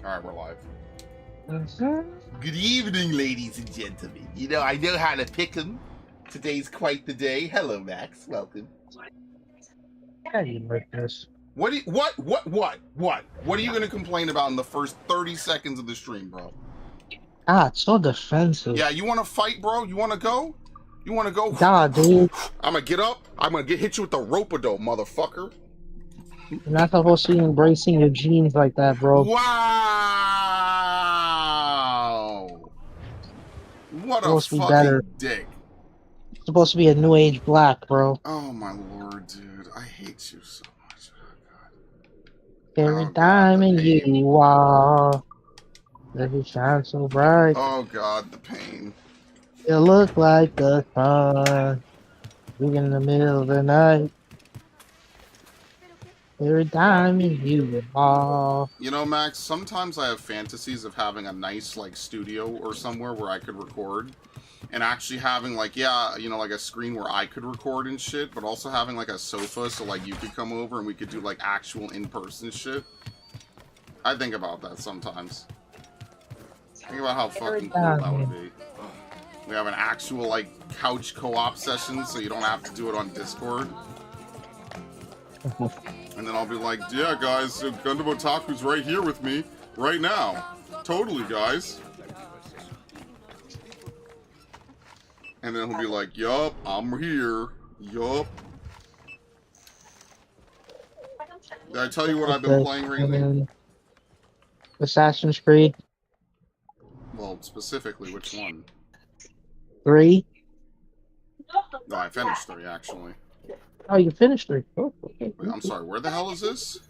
Alright, we're live. Mhm. Good evening, ladies and gentlemen. You know, I know how to pick 'em. Today's quite the day. Hello, Max. Welcome. How do you make this? What are you gonna complain about in the first 30 seconds of the stream, bro? God, so defensive. Yeah, you wanna fight, bro? You wanna go? You wanna go? God, dude. I'm gonna get up. I'm gonna hit you with the rope-a-dope, motherfucker. You're not supposed to be embracing your genes like that, bro. Wow! What You're a supposed to be better. fucking dick. You're supposed to be a new age black, bro. Oh my lord, dude. I hate you so much. Oh god. Every Oh god, the diamond pain. you are, let it shine so bright. Oh god, the pain. You look like the sun, in the middle of the night. Every diamond you are. You know, Max, sometimes I have fantasies of having a nice, like, studio or somewhere where I could record. And actually having, like, yeah, you know, like a screen where I could record and shit, but also having, like, a sofa so, like, you could come over and we could do, like, actual in-person shit. I think about that sometimes. Think about how fucking cool that would be. We have an actual, like, couch co-op session so you don't have to do it on Discord. And then I'll be like, yeah, guys, Gundam Otaku's right here with me, right now. Totally, guys. And then he'll be like, yup, I'm here. Yup. Did I tell you what I've been playing lately? Assassin's Creed Well, specifically, which one? 3. No, I finished 3, actually. Oh, you finished 3. Oh, okay. Wait, I'm sorry, where the hell is this?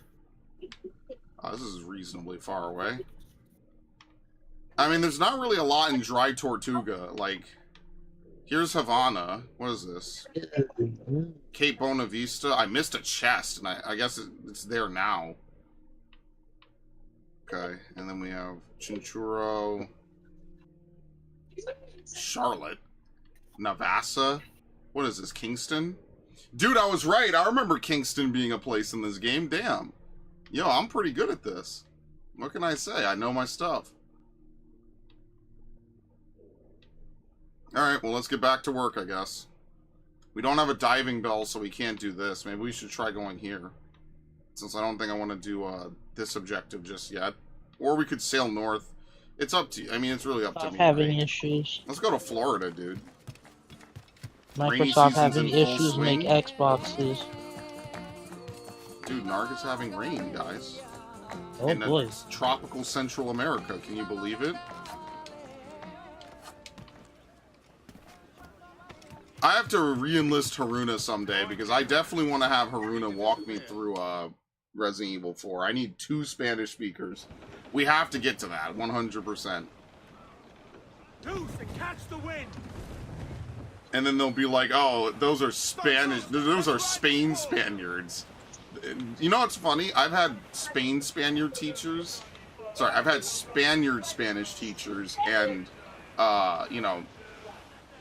Oh, this is reasonably far away. I mean, there's not really a lot in Dry Tortuga. Like, here's Havana. What is this? Cape Bonavista. I missed a chest, and I guess it's there now. Okay, and then we have Chinchurro. Charlotte. Navassa. What is this, Kingston? Dude, I was right. I remember Kingston being a place in this game. Damn. Yo, I'm pretty good at this. What can I say? I know my stuff. Alright, well, let's get back to work, I guess. We don't have a diving bell, so we can't do this. Maybe we should try going here. Since I don't think I want to do this objective just yet. Or we could sail north. It's up to you. I mean, it's really up to me. Having right? issues. Let's go to Florida, dude. Microsoft having issues make Xboxes. Dude, Narga's having rain, guys. Oh in boy. Tropical Central America. Can you believe it? I have to re-enlist Haruna someday because I definitely want to have Haruna walk me through Resident Evil 4. I need 2 Spanish speakers. We have to get to that, 100%. Catch the wind. And then they'll be like, oh, those are Spanish, those are Spain Spaniards. You know what's funny? I've had Spain Spaniard teachers. Sorry, I've had Spaniard Spanish teachers and, you know,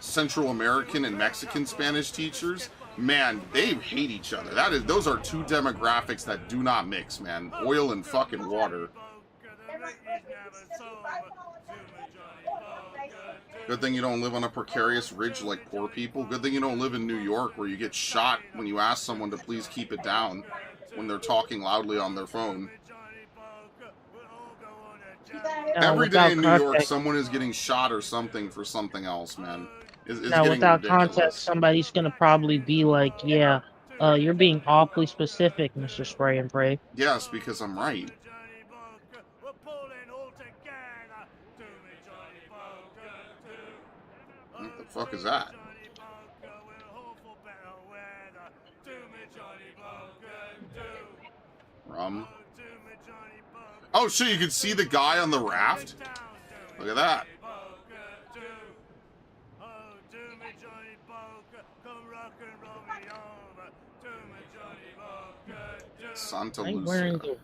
Central American and Mexican Spanish teachers. Man, they hate each other. Those are 2 demographics that do not mix, man. Oil and fucking water. Good thing you don't live on a precarious ridge like poor people. Good thing you don't live in New York where you get shot when you ask someone to please keep it down when they're talking loudly on their phone. Every day in New York, someone is getting shot or something for something else, man. It's now, without ridiculous. context, somebody's gonna probably be like, yeah, you're being awfully specific, Mr. Spray and Pray. Yes, because I'm right. What the fuck is that? Rum. Oh shit, you can see the guy on the raft? Look at that. Santa Lucia.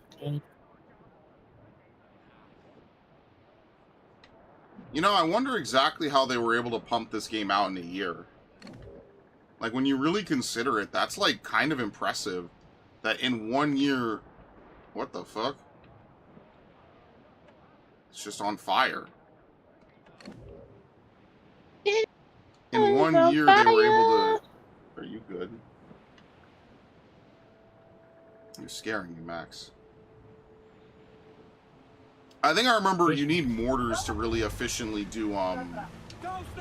You know, I wonder exactly how they were able to pump this game out in a year. Like, when you really consider it, that's, like, kind of impressive. That in 1 year... What the fuck? It's just on fire. It In is 1 on year, they were fire. able to... Are you good? You're scaring me, Max. I think I remember you need mortars to really efficiently do, Hang on.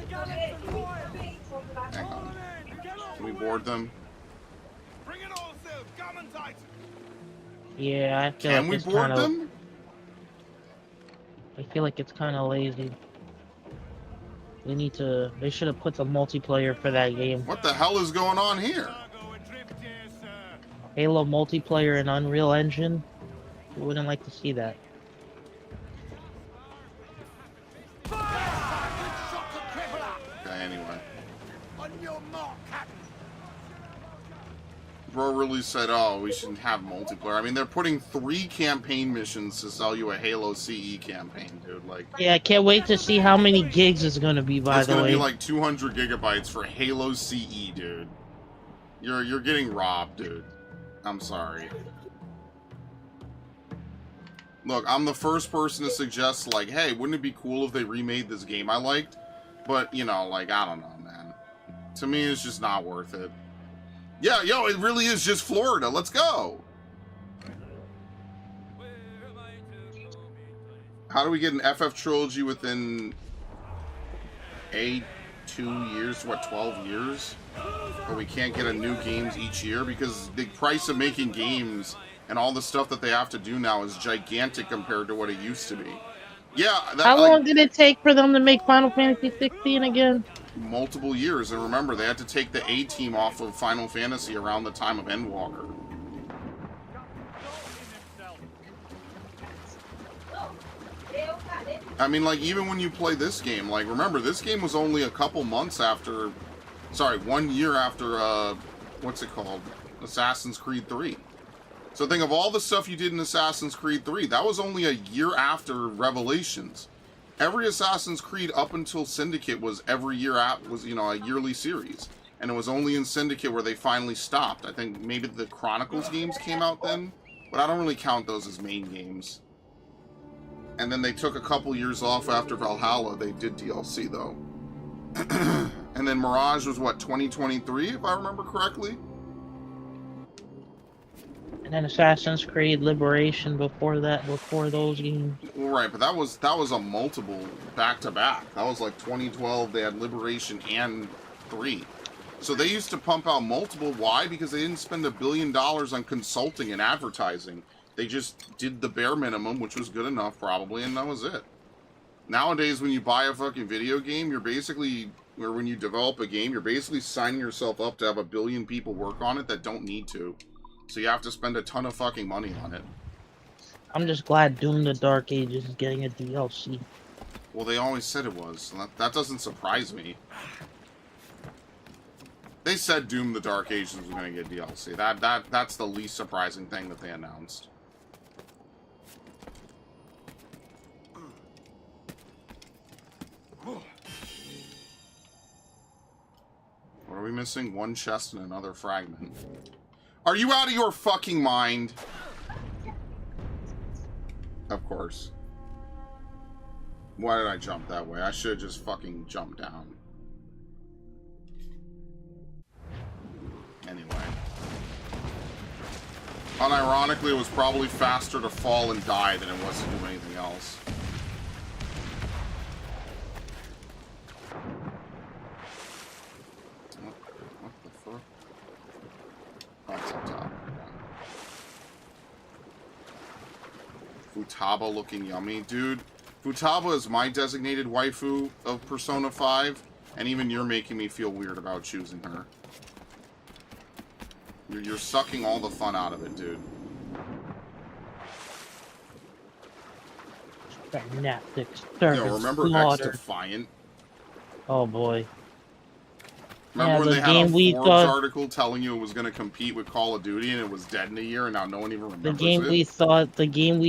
Can we board them? Yeah, I feel Can like we it's board kind of. them? I feel like it's kind of lazy. We need to. They should have put the multiplayer for that game. What the hell is going on here? Halo multiplayer in Unreal Engine. We wouldn't like to see that. Okay, anyway. Bro really said, oh, we shouldn't have multiplayer. I mean, they're putting 3 campaign missions to sell you a Halo CE campaign, dude. Like, Yeah, I can't wait to see how many gigs it's gonna be. By it's the gonna way, be like 200 gigabytes for Halo CE, dude. You're getting robbed, dude. I'm sorry. Look, I'm the first person to suggest, like, hey, wouldn't it be cool if they remade this game I liked? But, you know, like, I don't know, man. To me, it's just not worth it. Yeah, yo, it really is just Florida. Let's go. How do we get an FF trilogy within 2 years? What, 12 years? But we can't get a new games each year because the price of making games and all the stuff that they have to do now is gigantic compared to what it used to be. Yeah, that, how like, long did it take for them to make Final Fantasy 16 again? multiple years. And remember, they had to take the A-team off of Final Fantasy around the time of Endwalker. I mean, like, even when you play this game, like, remember, this game was only a couple months after... Sorry, 1 year after, what's it called? Assassin's Creed 3. So think of all the stuff you did in Assassin's Creed 3. That was only a year after Revelations. Every Assassin's Creed up until Syndicate was every year was, you know, a yearly series. And it was only in Syndicate where they finally stopped. I think maybe the Chronicles games came out then, but I don't really count those as main games. And then they took a couple years off after Valhalla. They did DLC though. And then Mirage was what, 2023 if I remember correctly? And then Assassin's Creed Liberation before that, before those games. Right, but that was a multiple back-to-back. That was like 2012, they had Liberation and 3. So they used to pump out multiple. Why? Because they didn't spend $1 billion on consulting and advertising. They just did the bare minimum, which was good enough probably, and that was it. Nowadays, when you buy a fucking video game, you're basically, or when you develop a game, you're basically signing yourself up to have 1 billion people work on it that don't need to. So you have to spend a ton of fucking money on it. I'm just glad Doom the Dark Ages is getting a DLC. Well, they always said it was. So that doesn't surprise me. They said Doom the Dark Ages was going to get DLC. That's the least surprising thing that they announced. What are we missing? 1 chest and another fragment. Are you out of your fucking mind? Of course. Why did I jump that way? I should have just fucking jumped down. Anyway. Unironically, it was probably faster to fall and die than it was to do anything else. What the fuck? Oh, it's up top. Futaba looking yummy. Dude, Futaba is my designated waifu of Persona 5, and even you're making me feel weird about choosing her. You're sucking all the fun out of it, dude. Fanatic Yo, remember slaughter. X Defiant? Oh boy. Remember Yeah, when the they had game a we Forbes thought- article telling you it was going to compete with Call of Duty and it was dead in a year and now no one even The remembers game it? we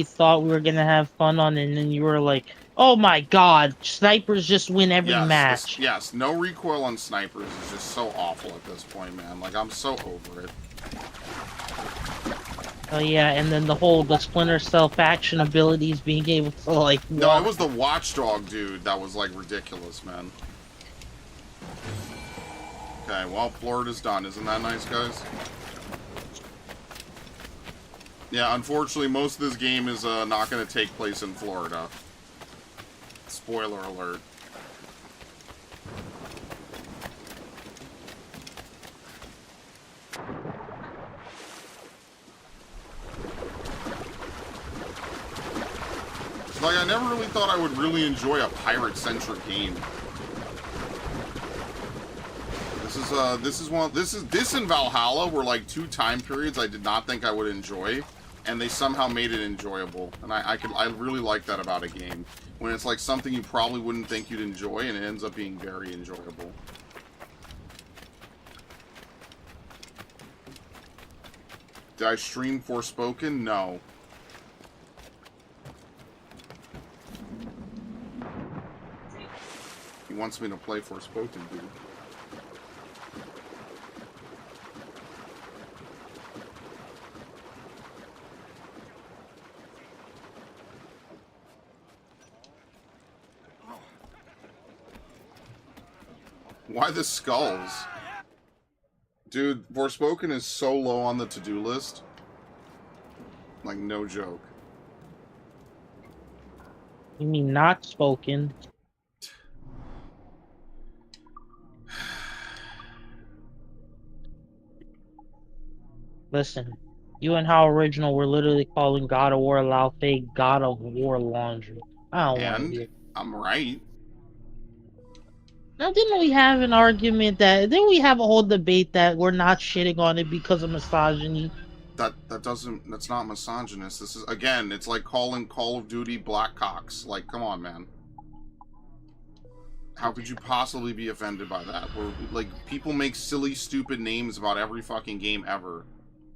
thought we were gonna have fun on, and then you were like, "Oh my God, snipers just win every match." Yes, no recoil on snipers is just so awful at this point, man. Like, I'm so over it. Oh yeah, and then the Splinter Cell faction abilities being able to like. No, it was the Watchdog dude that was like ridiculous, man. Okay, well, Florida's done. Isn't that nice, guys? Yeah, unfortunately, most of this game is not going to take place in Florida. Spoiler alert. Like, I never really thought I would really enjoy a pirate-centric game. This and Valhalla were like two time periods I did not think I would enjoy, and they somehow made it enjoyable. And I really like that about a game, when it's like something you probably wouldn't think you'd enjoy, and it ends up being very enjoyable. Did I stream Forspoken? No. He wants me to play Forspoken, dude. Why the skulls? Dude, Forspoken is so low on the to-do list. Like, no joke. You mean not spoken? Listen, you and How Original were literally calling God of War Lao Fei God of War Laundry. I don't want to hear. I'm right. Now, didn't we have an argument didn't we have a whole debate that we're not shitting on it because of misogyny? That's not misogynist. This is, again, it's like calling Call of Duty Black Cocks. Like, come on, man. How could you possibly be offended by that? Like, people make silly, stupid names about every fucking game ever.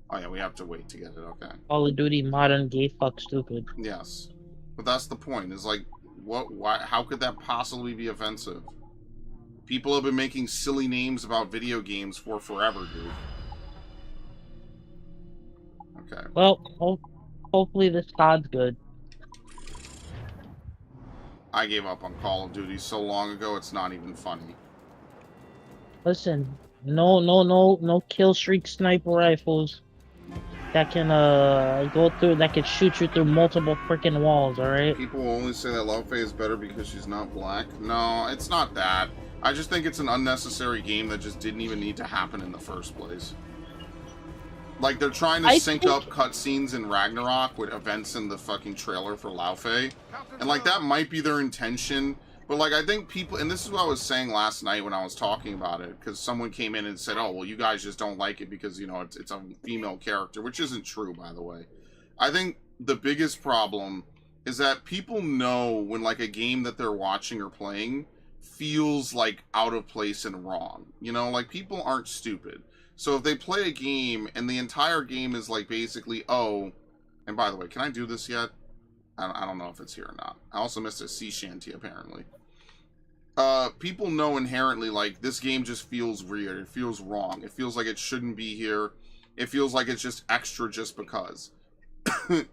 Oh yeah, we have to wait to get it, okay. Call of Duty Modern Gay Fuck Stupid. Yes. But that's the point, is like, why, how could that possibly be offensive? People have been making silly names about video games for forever, dude. Okay. Well, hopefully this COD's good. I gave up on Call of Duty so long ago, it's not even funny. Listen, no kill streak sniper rifles that can that can shoot you through multiple freaking walls, alright? People will only say that Lao Fei is better because she's not black. No, it's not that. I just think it's an unnecessary game that just didn't even need to happen in the first place. Like, they're trying to sync up cutscenes in Ragnarok with events in the fucking trailer for Lao Fei. And, like, that might be their intention. But, like, I think people... And this is what I was saying last night when I was talking about it. Because someone came in and said, oh, well, you guys just don't like it because, you know, it's a female character. Which isn't true, by the way. I think the biggest problem is that people know when, like, a game that they're watching or playing feels, like, out of place and wrong. You know, like, people aren't stupid. So if they play a game and the entire game is like basically, oh, and by the way, can I do this yet? I don't know if it's here or not. I also missed a sea shanty apparently. People know inherently like this game just feels weird. It feels wrong. It feels like it shouldn't be here. It feels like it's just extra just because. And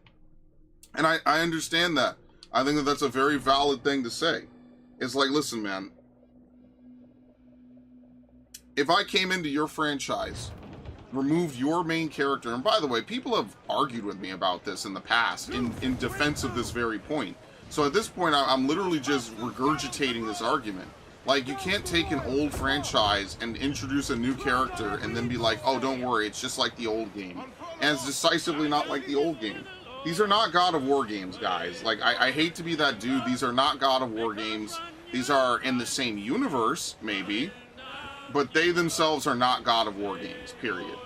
I understand that. I think that that's a very valid thing to say. It's like, listen, man. If I came into your franchise, removed your main character, and by the way, people have argued with me about this in the past in defense of this very point. So at this point, I'm literally just regurgitating this argument. Like, you can't take an old franchise and introduce a new character and then be like, oh, don't worry, it's just like the old game. And it's decisively not like the old game. These are not God of War games, guys. Like, I hate to be that dude. These are not God of War games. These are in the same universe, maybe. But they themselves are not God of War games, period.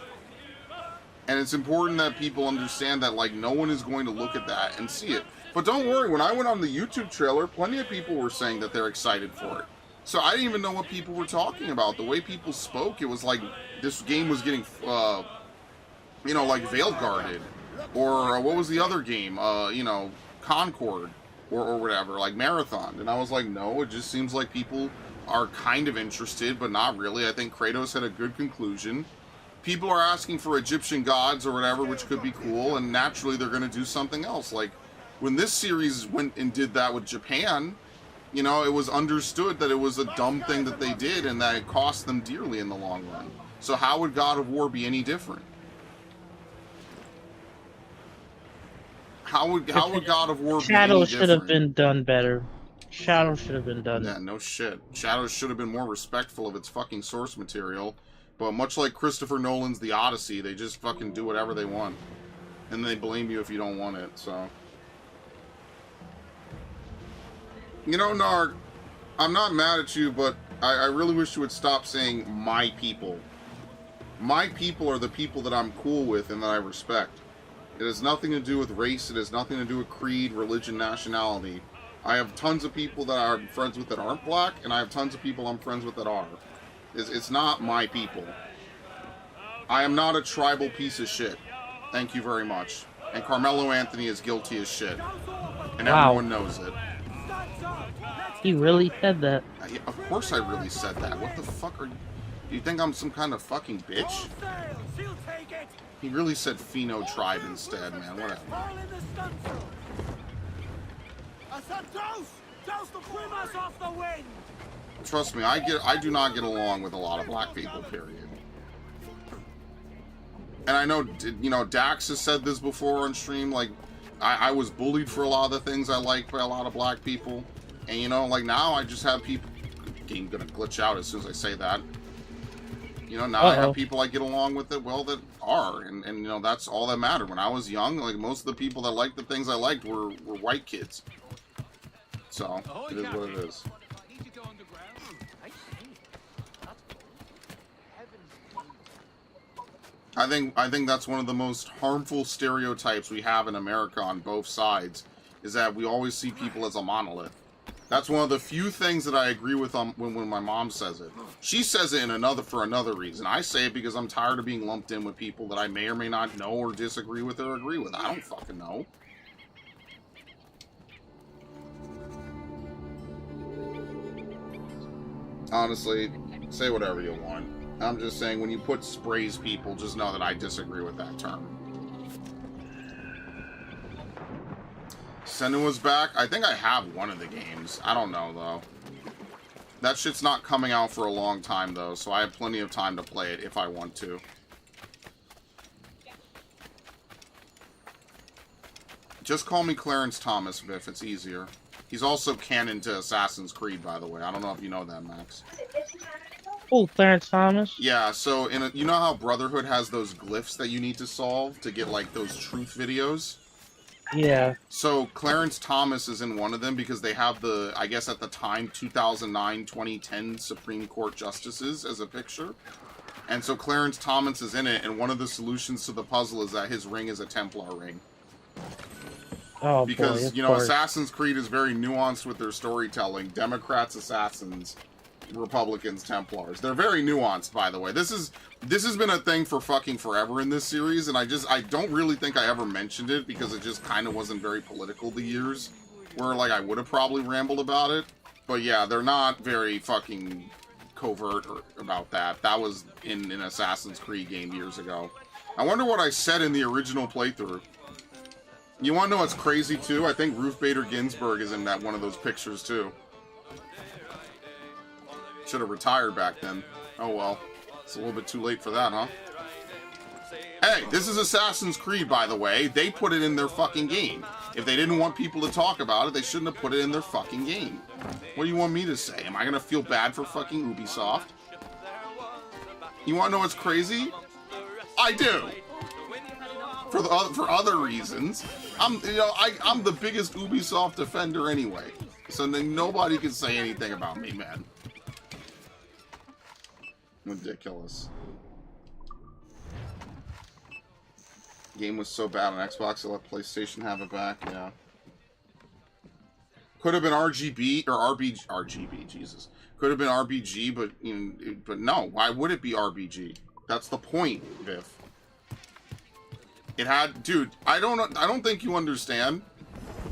And it's important that people understand that, like, no one is going to look at that and see it. But don't worry, when I went on the YouTube trailer, plenty of people were saying that they're excited for it. So I didn't even know what people were talking about. The way people spoke, it was like this game was getting, you know, like Veilguarded. Or what was the other game? You know, Concord or whatever, like Marathon. And I was like, no, it just seems like people are kind of interested, but not really. I think Kratos had a good conclusion. people are asking for Egyptian gods or whatever, which could be cool, and naturally they're going to do something else. Like, when this series went and did that with Japan, you know, it was understood that it was a dumb thing that they did and that it cost them dearly in the long run. So how would God of War be any different? How would God of War be any Shadow different? should have been done better. Shadow should have been done. Yeah, no shit. Shadow should have been more respectful of its fucking source material. But much like Christopher Nolan's The Odyssey, they just fucking do whatever they want. And they blame you if you don't want it, so. You know, Narg, I'm not mad at you, but I really wish you would stop saying my people. My people are the people that I'm cool with and that I respect. It has nothing to do with race, it has nothing to do with creed, religion, nationality. I have tons of people that I'm friends with that aren't black, and I have tons of people I'm friends with that are. It's not my people. I am not a tribal piece of shit. Thank you very much. And Carmelo Anthony is guilty as shit. And everyone knows it. He really said that. Of course I really said that. What the fuck are you... Do you think I'm some kind of fucking bitch? He really said Pheno tribe instead, man. Whatever. Trust me, I do not get along with a lot of black people, period. And I know, you know, Dax has said this before on stream, like, I was bullied for a lot of the things I like by a lot of black people. And, you know, like, now I just have people... Game gonna glitch out as soon as I say that. You know, now I have people I get along with it, well, that are. And you know, that's all that mattered. When I was young, like, most of the people that liked the things I liked were white kids. So, it is what it is. I think that's one of the most harmful stereotypes we have in America on both sides, is that we always see people as a monolith. That's one of the few things that I agree with when my mom says it. She says it for another reason. I say it because I'm tired of being lumped in with people that I may or may not know or disagree with or agree with. I don't fucking know. Honestly, say whatever you want. I'm just saying, when you put sprays people, just know that I disagree with that term. Senua's back. I think I have one of the games. I don't know, though. That shit's not coming out for a long time, though, so I have plenty of time to play it if I want to. Just call me Clarence Thomas, Biff. It's easier. He's also canon to Assassin's Creed, by the way. I don't know if you know that, Max. Oh, Clarence Thomas? Yeah, so you know how Brotherhood has those glyphs that you need to solve to get, like, those truth videos? Yeah. So Clarence Thomas is in one of them because they have the, I guess at the time, 2009-2010 Supreme Court justices as a picture. And so Clarence Thomas is in it, and one of the solutions to the puzzle is that his ring is a Templar ring. Oh, because, boy, you know, Assassin's Creed is very nuanced with their storytelling. Democrats, assassins, Republicans, Templars. They're very nuanced, by the way. This has been a thing for fucking forever in this series, and I don't really think I ever mentioned it because it just kind of wasn't very political the years where, like, I would have probably rambled about it. But yeah, they're not very fucking covert about that. That was in an Assassin's Creed game years ago. I wonder what I said in the original playthrough. You want to know what's crazy, too? I think Ruth Bader Ginsburg is in that one of those pictures, too. Should have retired back then. Oh, well. It's a little bit too late for that, huh? Hey, this is Assassin's Creed, by the way. They put it in their fucking game. If they didn't want people to talk about it, they shouldn't have put it in their fucking game. What do you want me to say? Am I going to feel bad for fucking Ubisoft? You want to know what's crazy? I do. For other reasons. I'm the biggest Ubisoft defender anyway. So then nobody can say anything about me, man. Ridiculous. Game was so bad on Xbox, I let PlayStation have it back, yeah. Could have been RGB, or RGB, Jesus. Could have been RBG, but, you know, but no, why would it be RBG? That's the point, Viv. It had, dude, I don't think you understand.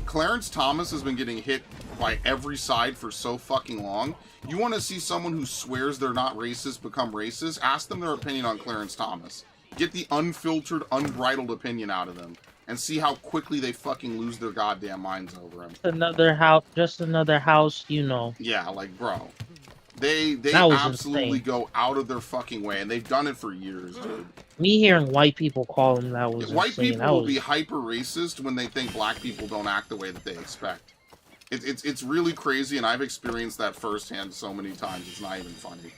Clarence Thomas has been getting hit by every side for so fucking long. You want to see someone who swears they're not racist become racist? Ask them their opinion on Clarence Thomas. Get the unfiltered, unbridled opinion out of them. And see how quickly they fucking lose their goddamn minds over him. Just another house, you know. Yeah, like, bro. They That was absolutely insane. go out of their fucking way, and they've done it for years, dude. Me hearing white people call him that was White insane. people That will was... be hyper racist when they think black people don't act the way that they expect. It's really crazy, and I've experienced that firsthand so many times. It's not even funny.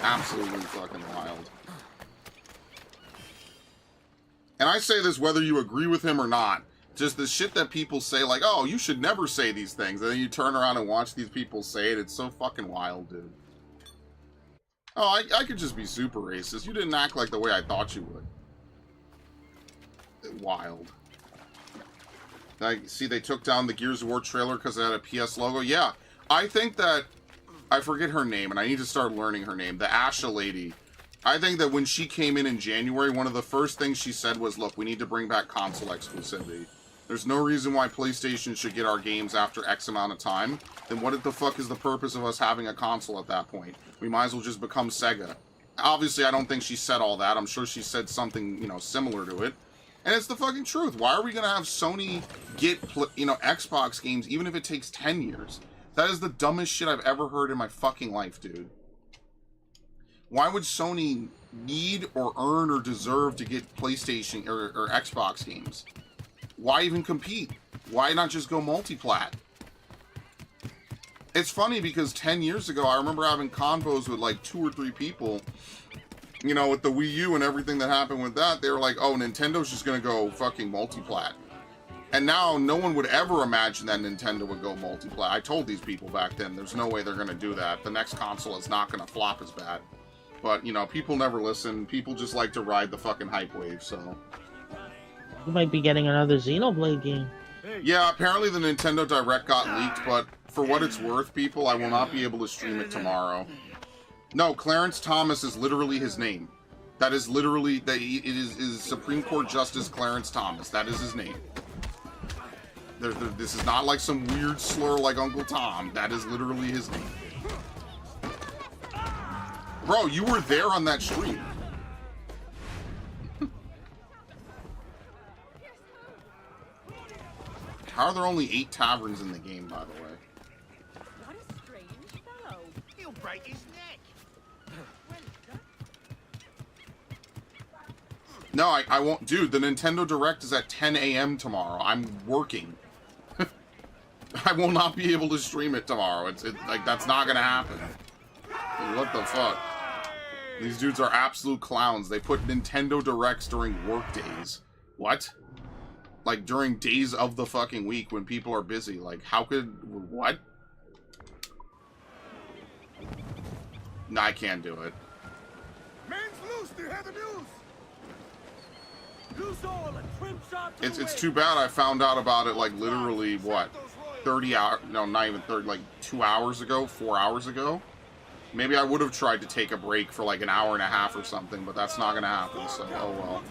Absolutely fucking wild. And I say this whether you agree with him or not. Just the shit that people say, like, oh, you should never say these things. And then you turn around and watch these people say it. It's so fucking wild, dude. Oh, I could just be super racist. You didn't act like the way I thought you would. Wild. Like, see, they took down the Gears of War trailer because it had a PS logo. Yeah, I think that... I forget her name, and I need to start learning her name. The Asha lady. I think that when she came in January, one of the first things she said was, look, we need to bring back console exclusivity. There's no reason why PlayStation should get our games after X amount of time. Then what the fuck is the purpose of us having a console at that point? We might as well just become Sega. Obviously, I don't think she said all that. I'm sure she said something, you know, similar to it. And it's the fucking truth. Why are we going to have Sony get, you know, Xbox games even if it takes 10 years? That is the dumbest shit I've ever heard in my fucking life, dude. Why would Sony need or earn or deserve to get PlayStation or Xbox games? Why even compete? Why not just go multi-plat? It's funny because 10 years ago, I remember having convos with like 2 or 3 people, you know, with the Wii U and everything that happened with that. They were like, oh, Nintendo's just going to go fucking multi-plat. And now no one would ever imagine that Nintendo would go multi-plat. I told these people back then, there's no way they're going to do that. The next console is not going to flop as bad. But, you know, people never listen. People just like to ride the fucking hype wave, so... You might be getting another Xenoblade game. Yeah, apparently the Nintendo Direct got leaked, but for what it's worth, people, I will not be able to stream it tomorrow. No, Clarence Thomas is literally his name. That is literally... it is Supreme Court Justice Clarence Thomas. That is his name. This is not like some weird slur like Uncle Tom. That is literally his name. Bro, you were there on that stream. How are there only 8 taverns in the game, by the way? What a strange fellow. He'll break his neck. No, I won't. Dude, the Nintendo Direct is at 10 a.m. tomorrow. I'm working. I will not be able to stream it tomorrow. It's like, that's not gonna happen. Dude, what the fuck? These dudes are absolute clowns. They put Nintendo Directs during work days. What? Like, during days of the fucking week when people are busy. Like, how could... What? No, I can't do it. Man's loose, they have the news. Loose all and trim shot to It's too bad I found out about it, like, literally, what? 30 hours... No, not even 30, like, 2 hours ago? 4 hours ago? Maybe I would have tried to take a break for, like, an hour and a half or something, but that's not gonna happen, so, oh well.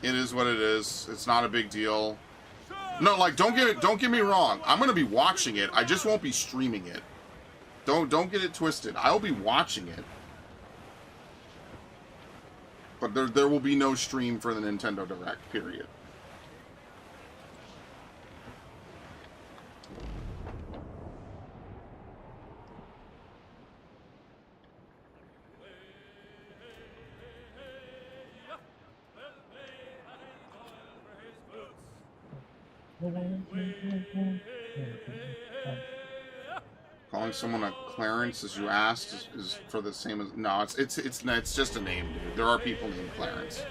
It is what it is. It's not a big deal. No, like, don't get me wrong. I'm gonna be watching it. I just won't be streaming it. Don't get it twisted. I'll be watching it. But there will be no stream for the Nintendo Direct, period. Calling someone a Clarence, as you asked, is for the same as... No, it's just a name, dude. There are people named Clarence.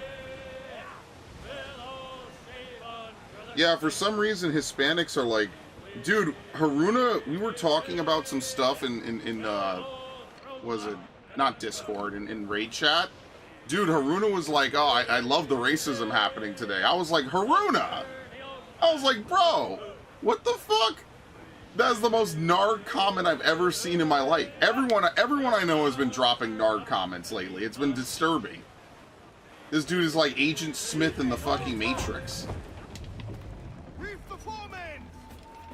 Yeah, for some reason, Hispanics are like... Dude, Haruna, we were talking about some stuff in was it... Not Discord, in Raid Chat. Dude, Haruna was like, oh, I love the racism happening today. I was like, Haruna! I was like, bro, what the fuck? That's the most Narg comment I've ever seen in my life. Everyone I know has been dropping Narg comments lately. It's been disturbing. This dude is like Agent Smith in the fucking Matrix.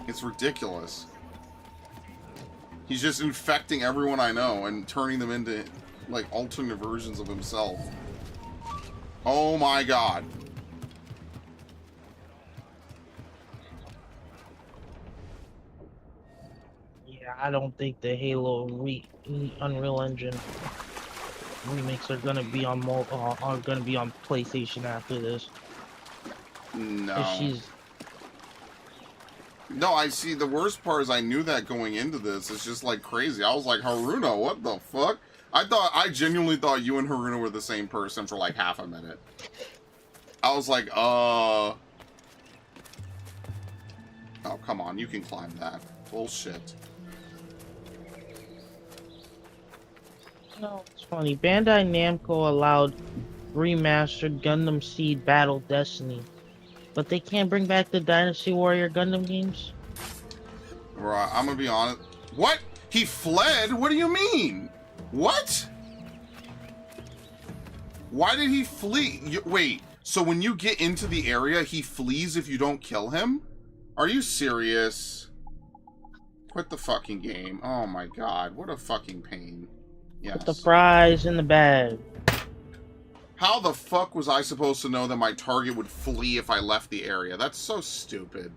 It's ridiculous. He's just infecting everyone I know and turning them into like alternate versions of himself. Oh my god. Yeah, I don't think the Halo Unreal Engine remakes are gonna be on PlayStation after this. No. If she's No, I see. The worst part is I knew that going into this. It's just like crazy. I was like, Haruna, what the fuck? I genuinely thought you and Haruna were the same person for like half a minute. I was like, oh, come on. You can climb that. Bullshit. No, it's funny. Bandai Namco allowed remastered Gundam Seed Battle Destiny, but they can't bring back the Dynasty Warrior Gundam games? Right, I'm gonna be honest. What? He fled? What do you mean? What? Why did he flee? Wait, so when you get into the area, he flees if you don't kill him? Are you serious? Quit the fucking game. Oh my god, what a fucking pain. Yes. Put the fries in the bag. How the fuck was I supposed to know that my target would flee if I left the area? That's so stupid.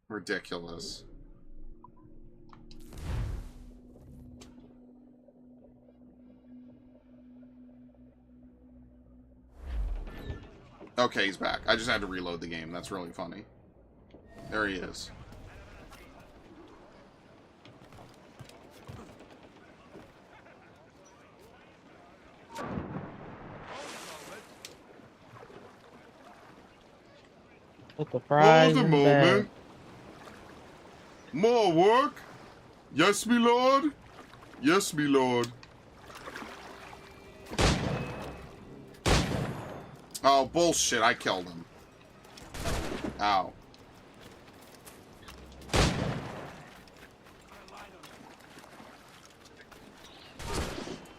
Ridiculous. Okay, he's back. I just had to reload the game. That's really funny. There he is. Put the fries Hold a in the bag. moment. More work? Yes, me lord? Yes, me lord. Oh, bullshit. I killed him. Ow.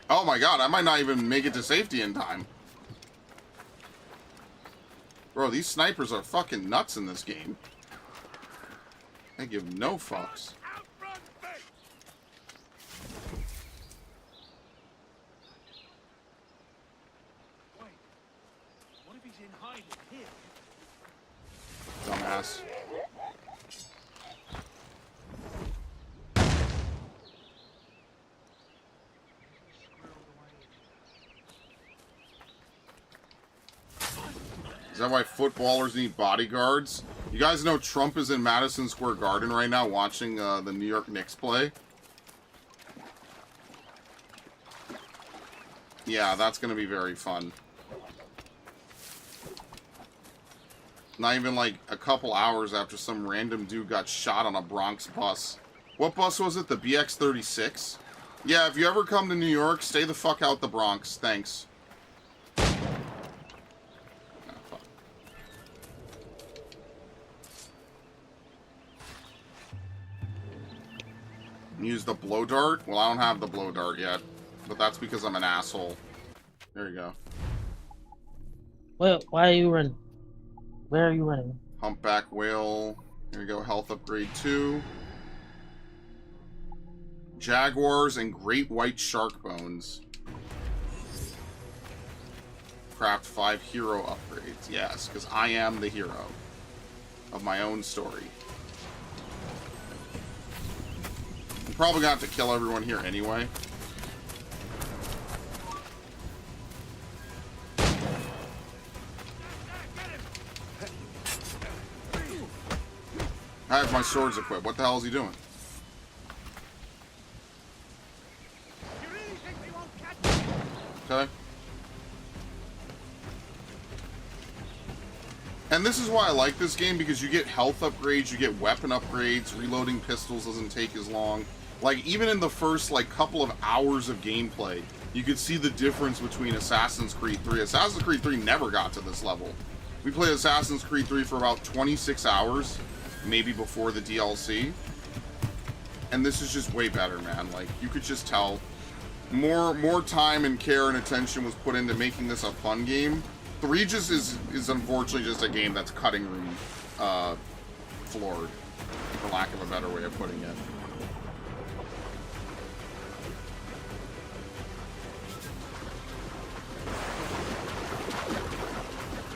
Oh my god, I might not even make it to safety in time. Bro, these snipers are fucking nuts in this game. They give no fucks. What if he's in hiding here? Dumbass. Is that why footballers need bodyguards? You guys know Trump is in Madison Square Garden right now watching the New York Knicks play? Yeah, that's going to be very fun. Not even like a couple hours after some random dude got shot on a Bronx bus. What bus was it? The BX-36? Yeah, if you ever come to New York, stay the fuck out the Bronx. Thanks. Use the blow dart? Well, I don't have the blow dart yet, but that's because I'm an asshole. There you go. Wait, why are you running? Where are you running? Humpback whale. Here we go. Health upgrade 2. Jaguars and great white shark bones. Craft 5 hero upgrades. Yes, because I am the hero of my own story. I'm probably gonna have to kill everyone here anyway. I have my swords equipped. What the hell is he doing? You really think we won't catch him? Okay. And this is why I like this game, because you get health upgrades, you get weapon upgrades, reloading pistols doesn't take as long. Like, even in the first, like, couple of hours of gameplay, you could see the difference between Assassin's Creed 3. Assassin's Creed 3 never got to this level. We played Assassin's Creed 3 for about 26 hours, maybe before the DLC. And this is just way better, man. Like, you could just tell more time and care and attention was put into making this a fun game. 3 just is unfortunately just a game that's cutting room floored, for lack of a better way of putting it.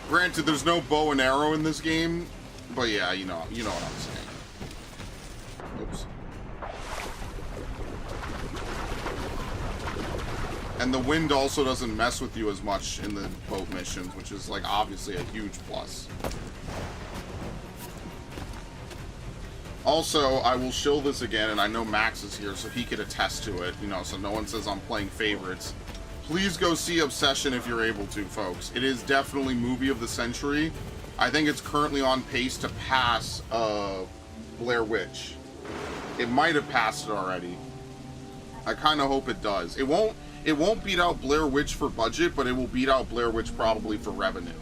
Granted, there's no bow and arrow in this game, but yeah, you know what I'm saying. Oops. And the wind also doesn't mess with you as much in the boat missions, which is, like, obviously a huge plus. Also, I will shill this again, and I know Max is here, so he could attest to it, you know, so no one says I'm playing favorites. Please go see Obsession if you're able to, folks. It is definitely movie of the century. I think it's currently on pace to pass Blair Witch. It might have passed it already. I kind of hope it does. It won't beat out Blair Witch for budget, but it will beat out Blair Witch probably for revenue.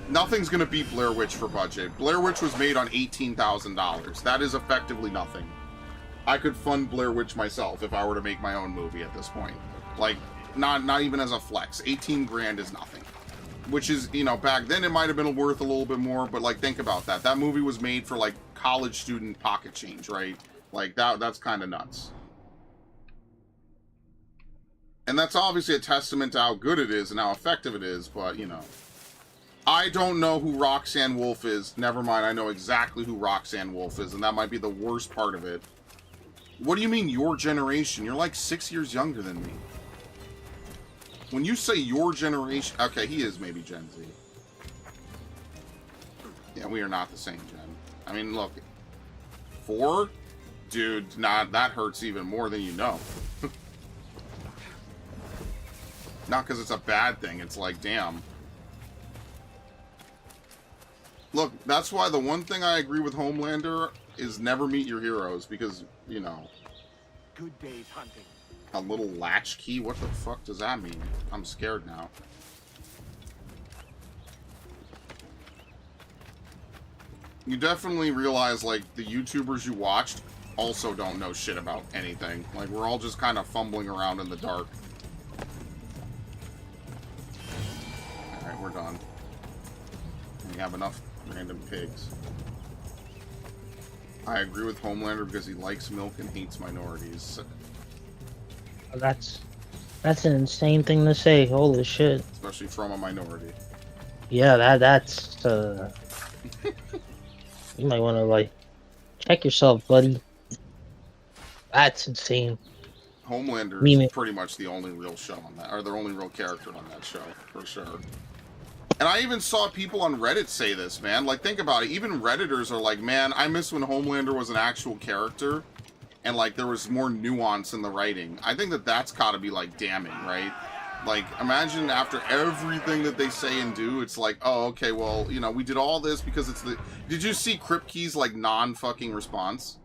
Nothing's going to beat Blair Witch for budget. Blair Witch was made on $18,000. That is effectively nothing. I could fund Blair Witch myself if I were to make my own movie at this point. Like, not even as a flex. 18 grand is nothing. Which is, you know, back then it might have been worth a little bit more, but, like, think about that. That movie was made for, like, college student pocket change, right? Like, that's kind of nuts. And that's obviously a testament to how good it is and how effective it is, but, you know. I don't know who Roxanne Wolf is. Never mind, I know exactly who Roxanne Wolf is, and that might be the worst part of it. What do you mean, your generation? You're like 6 years younger than me. When you say your generation... Okay, he is maybe Gen Z. Yeah, we are not the same gen. I mean, look. 4? Dude, nah, that hurts even more than you know. Not because it's a bad thing. It's like, damn. Look, that's why the one thing I agree with Homelander is never meet your heroes, because, you know. Good days hunting. A little latchkey? What the fuck does that mean? I'm scared now. You definitely realize, like, the YouTubers you watched also don't know shit about anything. Like, we're all just kind of fumbling around in the dark. Alright, we're done. We have enough random pigs. I agree with Homelander because he likes milk and hates minorities. That's an insane thing to say. Holy shit. Especially from a minority. Yeah, that's you might want to, like, check yourself, buddy. That's insane. Homelander is pretty much the only real show on that, or the only real character on that show, for sure. And I even saw people on Reddit say this, man. Like, think about it. Even Redditors are like, man, I miss when Homelander was an actual character and, like, there was more nuance in the writing. I think that that's gotta be, like, damning, right? Like, imagine after everything that they say and do, it's like, oh, okay, well, you know, we did all this because it's the... Did you see Kripke's, like, non-fucking response?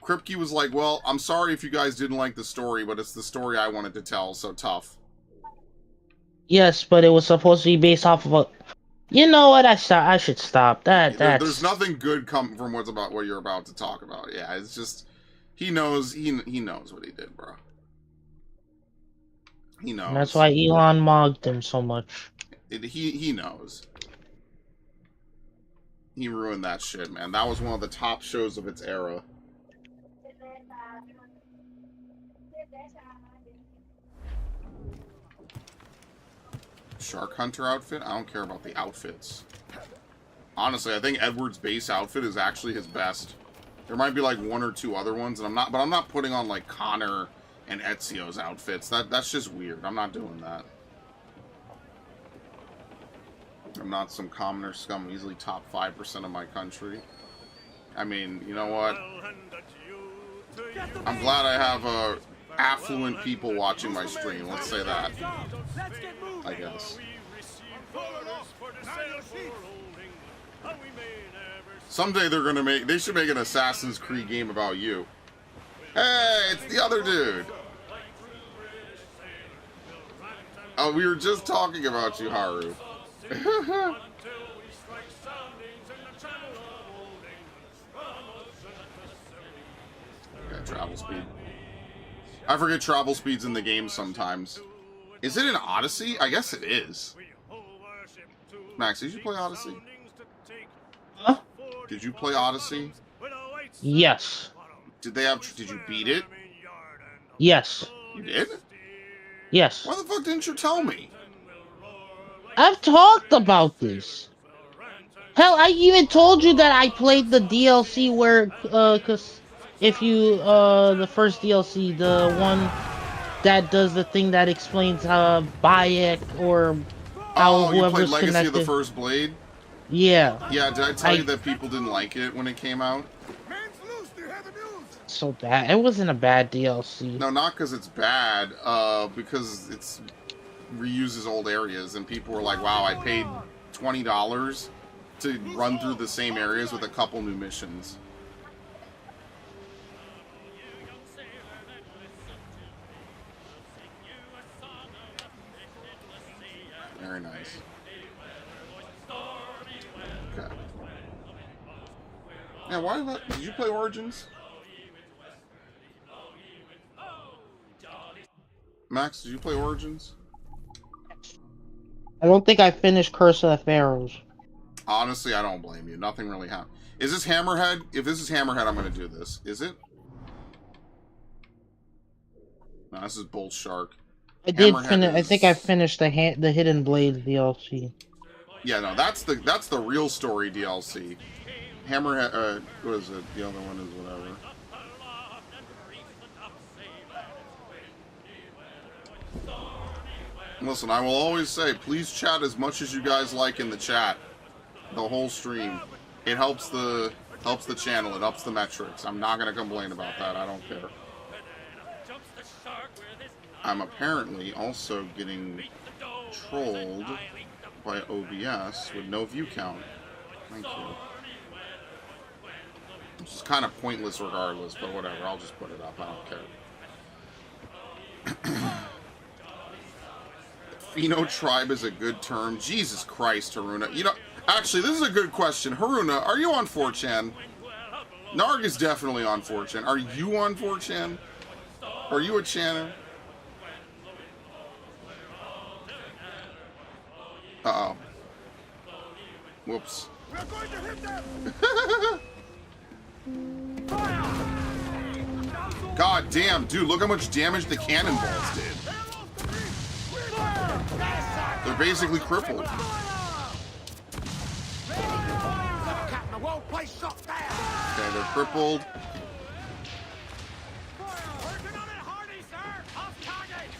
Kripke was like, well, I'm sorry if you guys didn't like the story, but it's the story I wanted to tell, so tough. Yes, but it was supposed to be based off of a... You know what? I should stop. There's nothing good come from what you're about to talk about. Yeah, it's just... He knows what he did, bro. He knows. And that's why Elon mocked him so much. He knows. He ruined that shit, man. That was one of the top shows of its era. Shark Hunter outfit? I don't care about the outfits. Honestly, I think Edward's base outfit is actually his best. There might be like one or two other ones, and I'm not putting on like Connor and Ezio's outfits. That's just weird. I'm not doing that. I'm not some commoner scum, easily top 5% of my country. I mean, you know what? I'm glad I have affluent people watching my stream. Let's say that. I guess. Someday they should make an Assassin's Creed game about you. Hey, it's the other dude. Oh, we were just talking about you, Haru. forget travel speed. I forget travel speeds in the game sometimes. Is it in Odyssey? I guess it is. Max, did you play Odyssey? Huh? Did you play Odyssey? Yes. Did you beat it? Yes. You did? Yes. Why the fuck didn't you tell me? I've talked about this. Hell, I even told you that I played the DLC where, cause if you, the first DLC, the one that does the thing that explains how Bayek or how Oh, you played whoever's Legacy connected. of the First Blade? Yeah. Yeah, did I tell you that people didn't like it when it came out? So bad. It wasn't a bad DLC. No, not because it's bad, because it's reuses old areas, and people were like, wow, I paid $20 to run through the same areas with a couple new missions. Very nice. Okay. Yeah, why did you play Origins? Max, did you play Origins? I don't think I finished Curse of the Pharaohs. Honestly, I don't blame you. Nothing really happened. Is this Hammerhead? If this is Hammerhead, I'm going to do this. Is it? No, this is Bull Shark. I did Hammerhead finish. I is- think I finished the Hidden Blades DLC. Yeah, no, that's the real story DLC. Hammerhead, what is it? The other one is whatever. Listen, I will always say, please chat as much as you guys like in the chat. The whole stream. It helps the channel, it helps the metrics. I'm not gonna complain about that, I don't care. I'm apparently also getting trolled by OBS with no view count. Thank you. Which is kind of pointless regardless, but whatever, I'll just put it up, I don't care. Pheno tribe is a good term. Jesus Christ, Haruna. You know, actually, this is a good question. Haruna, are you on 4chan? Narg is definitely on 4chan. Are you on 4chan? Are you a channer? Uh-oh. Whoops. We're going to hit them. God damn, dude, look how much damage the cannonballs did. They're basically crippled. Captain, the whole place shut down. Okay, they're crippled. Working on it, Hardy, sir. Off target.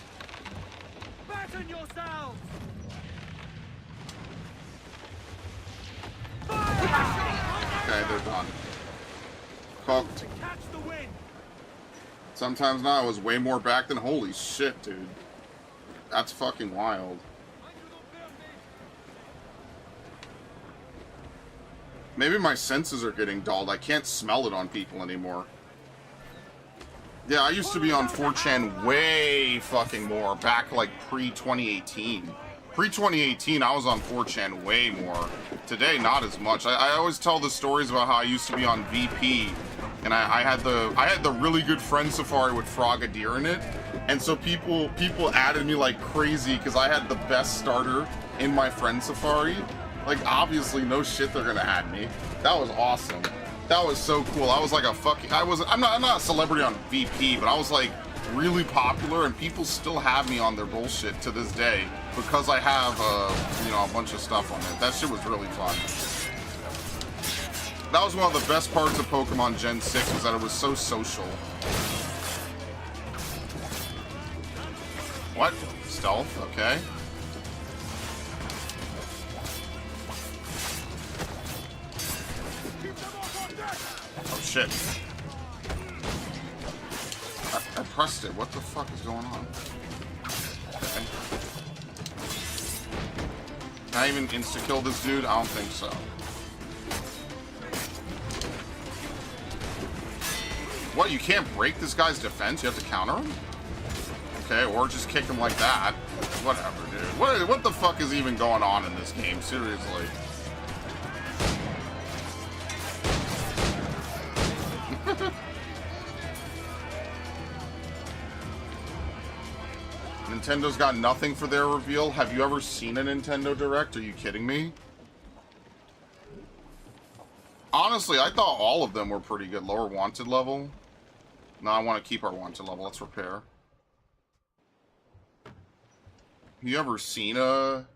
Fasten yourselves. Okay, they're done. Cooked. Catch the wind. Sometimes not. I was way more back than holy shit, dude. That's fucking wild. Maybe my senses are getting dulled. I can't smell it on people anymore. Yeah, I used to be on 4chan way fucking more. Back like pre-2018. Pre-2018, I was on 4chan way more. Today, not as much. I always tell the stories about how I used to be on VP. And I had the really good friend Safari with Frogadier in it. And so people added me like crazy because I had the best starter in my friend Safari. Like, obviously, no shit they're gonna add me. That was awesome. That was so cool. I was like a fucking... I'm not a celebrity on VP, but I was like really popular, and people still have me on their bullshit to this day because I have, you know, a bunch of stuff on it. That shit was really fun. That was one of the best parts of Pokemon Gen 6, was that it was so social. What? Stealth? Okay. Oh shit. I pressed it. What the fuck is going on? Okay. Can I even insta-kill this dude? I don't think so. What, you can't break this guy's defense? You have to counter him? Okay, or just kick him like that. Whatever, dude. What the fuck is even going on in this game? Seriously. Nintendo's got nothing for their reveal. Have you ever seen a Nintendo Direct? Are you kidding me? Honestly, I thought all of them were pretty good. Lower wanted level. No, I want to keep our wanted level. Let's repair. You ever seen a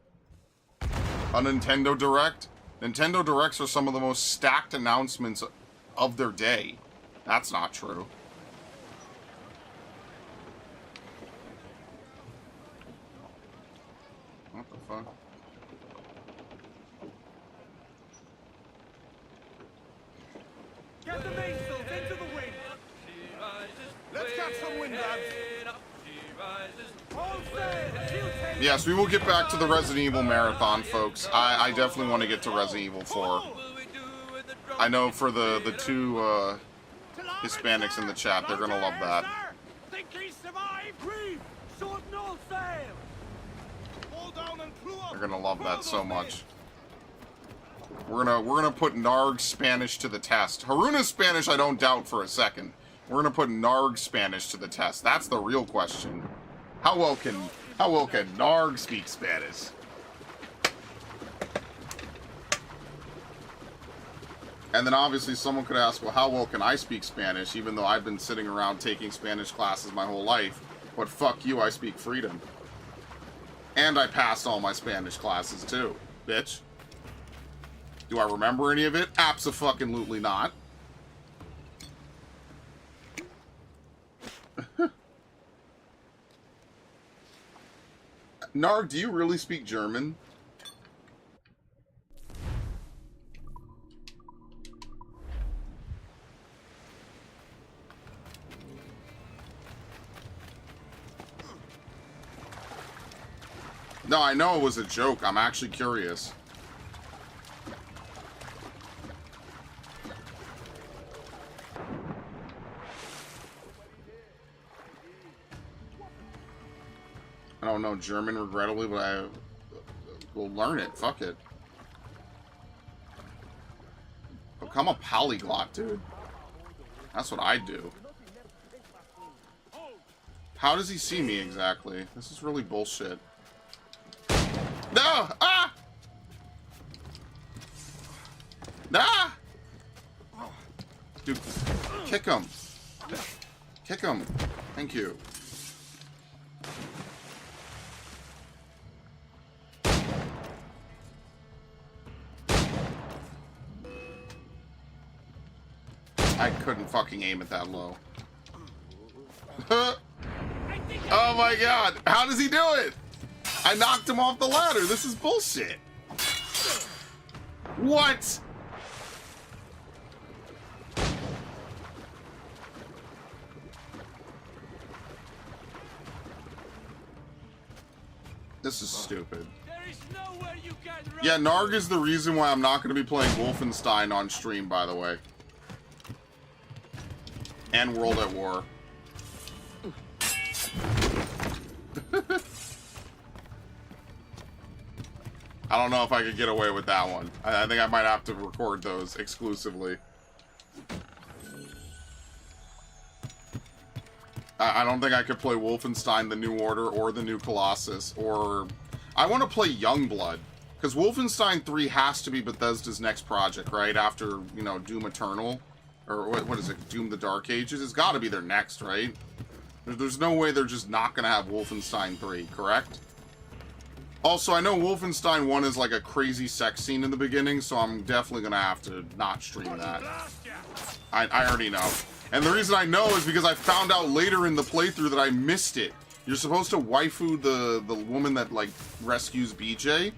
Nintendo Direct? Nintendo Directs are some of the most stacked announcements of their day. That's not true. What the fuck? Get the mainsails into the wind. Let's catch some wind, lads. All sail. Yes, we will get back to the Resident Evil marathon, folks. I definitely want to get to Resident Evil 4. I know for the two Hispanics in the chat, they're gonna love that. Think he survived? Reef, short and all sail. Fall down and crew up. They're gonna love that so much. We're gonna put Narg Spanish to the test. Haruna's Spanish, I don't doubt for a second. We're gonna put Narg Spanish to the test. That's the real question. How well can Narg speak Spanish? And then obviously someone could ask, well, how well can I speak Spanish, even though I've been sitting around taking Spanish classes my whole life? But fuck you, I speak freedom. And I passed all my Spanish classes too, bitch. Do I remember any of it? Abso-fucking-lutely not. Narg, do you really speak German? No, I know it was a joke. I'm actually curious. I don't know German, regrettably, but I will learn it. Fuck it. Become a polyglot, dude. That's what I do. How does he see me exactly? This is really bullshit. No! Ah! Ah! Dude, kick him. Kick him. Thank you. I couldn't fucking aim it that low. Oh my god! How does he do it? I knocked him off the ladder. This is bullshit. What? This is stupid. There is nowhere you can run. Yeah, Narg is the reason why I'm not going to be playing Wolfenstein on stream, by the way. And World at War. I don't know if I could get away with that one. I think I might have to record those exclusively. I don't think I could play Wolfenstein The New Order or The New Colossus, or... I want to play Youngblood, because Wolfenstein 3 has to be Bethesda's next project, right? After, you know, Doom Eternal. Or what is it? Doom the Dark Ages? It's got to be their next, right? There's no way they're just not going to have Wolfenstein 3, correct? Also, I know Wolfenstein 1 is like a crazy sex scene in the beginning, so I'm definitely going to have to not stream that. I already know. And the reason I know is because I found out later in the playthrough that I missed it. You're supposed to waifu the woman that, like, rescues BJ.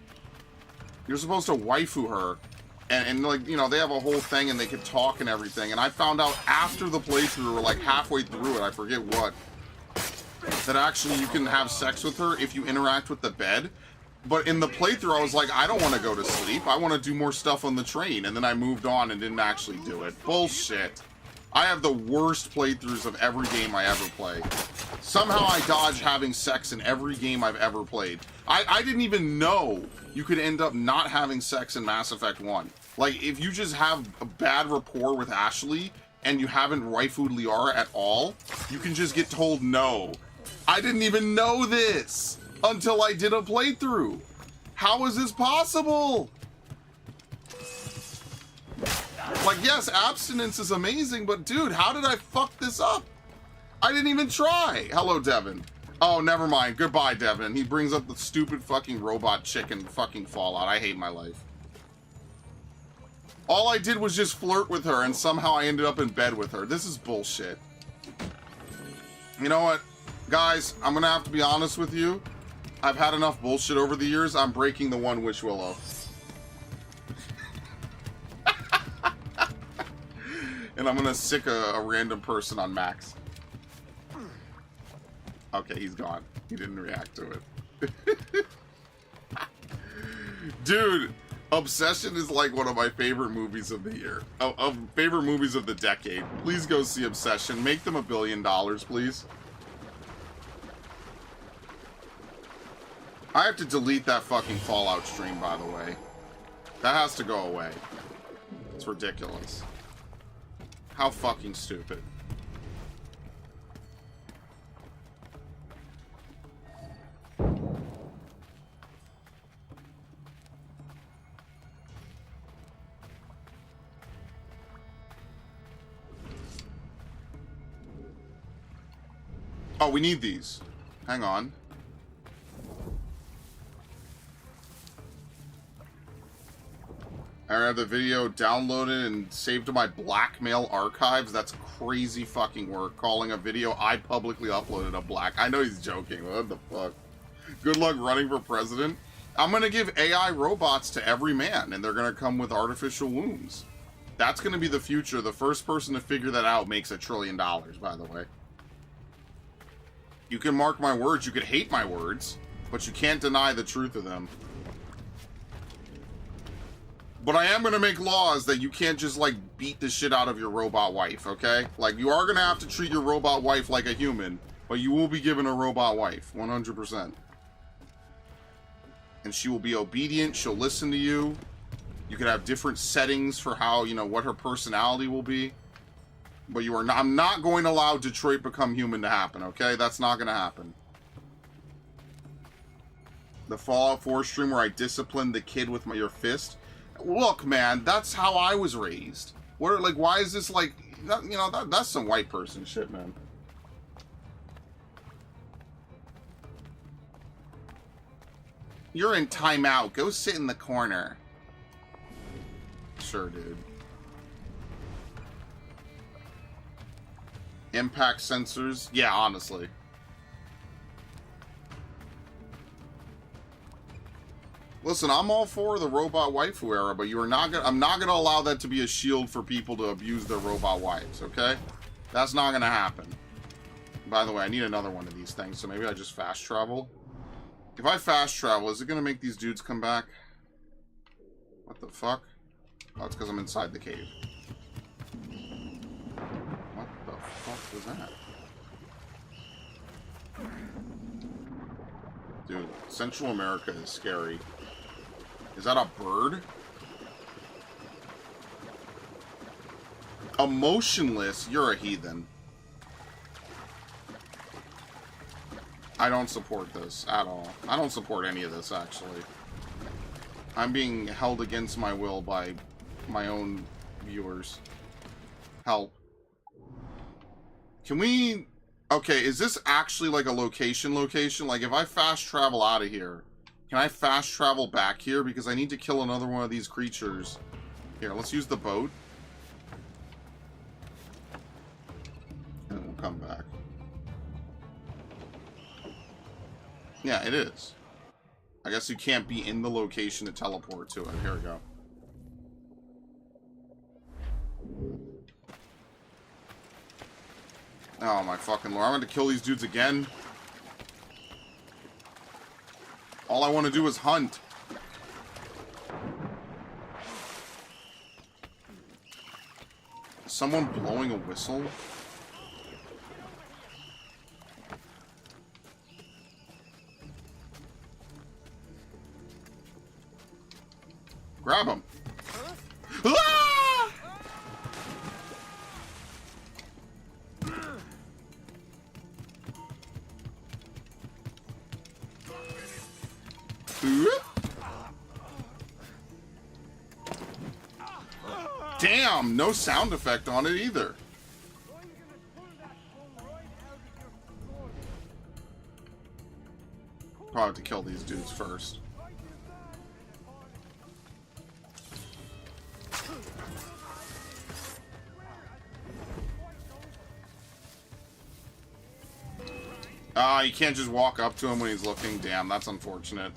You're supposed to waifu her. And like, you know, they have a whole thing and they can talk and everything. And I found out after the playthrough, or like halfway through it, I forget what, that actually you can have sex with her if you interact with the bed. But in the playthrough, I was like, I don't want to go to sleep. I want to do more stuff on the train. And then I moved on and didn't actually do it. Bullshit. I have the worst playthroughs of every game I ever play. Somehow I dodge having sex in every game I've ever played. I didn't even know you could end up not having sex in Mass Effect 1. Like, if you just have a bad rapport with Ashley and you haven't waifued Liara at all, you can just get told no. I didn't even know this until I did a playthrough. How is this possible? Like, yes, abstinence is amazing, but dude, how did I fuck this up? I didn't even try. Hello, Devin. Oh, never mind. Goodbye, Devin. He brings up the stupid fucking robot chicken fucking Fallout. I hate my life. All I did was just flirt with her, and somehow I ended up in bed with her. This is bullshit. You know what? Guys, I'm gonna have to be honest with you. I've had enough bullshit over the years. I'm breaking the one Wish Willow. And I'm gonna sick a random person on Max. Okay, he's gone. He didn't react to it. Dude, Obsession is like one of my favorite movies of the year. Of favorite movies of the decade. Please go see Obsession. Make them $1 billion, please. I have to delete that fucking Fallout stream, by the way. That has to go away. It's ridiculous. How fucking stupid. Oh, we need these. Hang on. I have the video downloaded and saved to my blackmail archives. That's crazy fucking work. Calling a video I publicly uploaded a black. I know he's joking. What the fuck? Good luck running for president. I'm gonna give AI robots to every man, and they're gonna come with artificial wombs. That's gonna be the future. The first person to figure that out makes $1 trillion, by the way. You can mark my words, you could hate my words, but you can't deny the truth of them. But I am going to make laws that you can't just, like, beat the shit out of your robot wife, okay? Like, you are going to have to treat your robot wife like a human, but you will be given a robot wife, 100%. And she will be obedient, she'll listen to you. You can have different settings for how, you know, what her personality will be. But you are not, I'm not going to allow Detroit Become Human to happen, okay? That's not going to happen. The Fallout 4 stream where I disciplined the kid with your fist. Look, man, that's how I was raised. What, like, why is this, like, you know, that's some white person shit, man. You're in timeout. Go sit in the corner. Sure, dude. Impact sensors? Yeah, honestly. Listen, I'm all for the robot waifu era, but you are not gonna. I'm not gonna allow that to be a shield for people to abuse their robot wives. Okay, that's not gonna happen. By the way, I need another one of these things, so maybe I just fast travel. If I fast travel, is it gonna make these dudes come back? What the fuck? Oh, it's because I'm inside the cave. What the fuck was that? Dude, Central America is scary. Is that a bird? Emotionless? You're a heathen. I don't support this at all. I don't support any of this, actually. I'm being held against my will by my own viewers. Help. Can we... Okay, is this actually like a location? Like, if I fast travel out of here, can I fast travel back here? Because I need to kill another one of these creatures. Here, let's use the boat. And we'll come back. Yeah, it is. I guess you can't be in the location to teleport to it. Here we go. Oh my fucking lord. I'm going to kill these dudes again. All I want to do is hunt. Is someone blowing a whistle? Grab him. Ah! Damn, no sound effect on it either. Probably have to kill these dudes first. You can't just walk up to him when he's looking. Damn, that's unfortunate.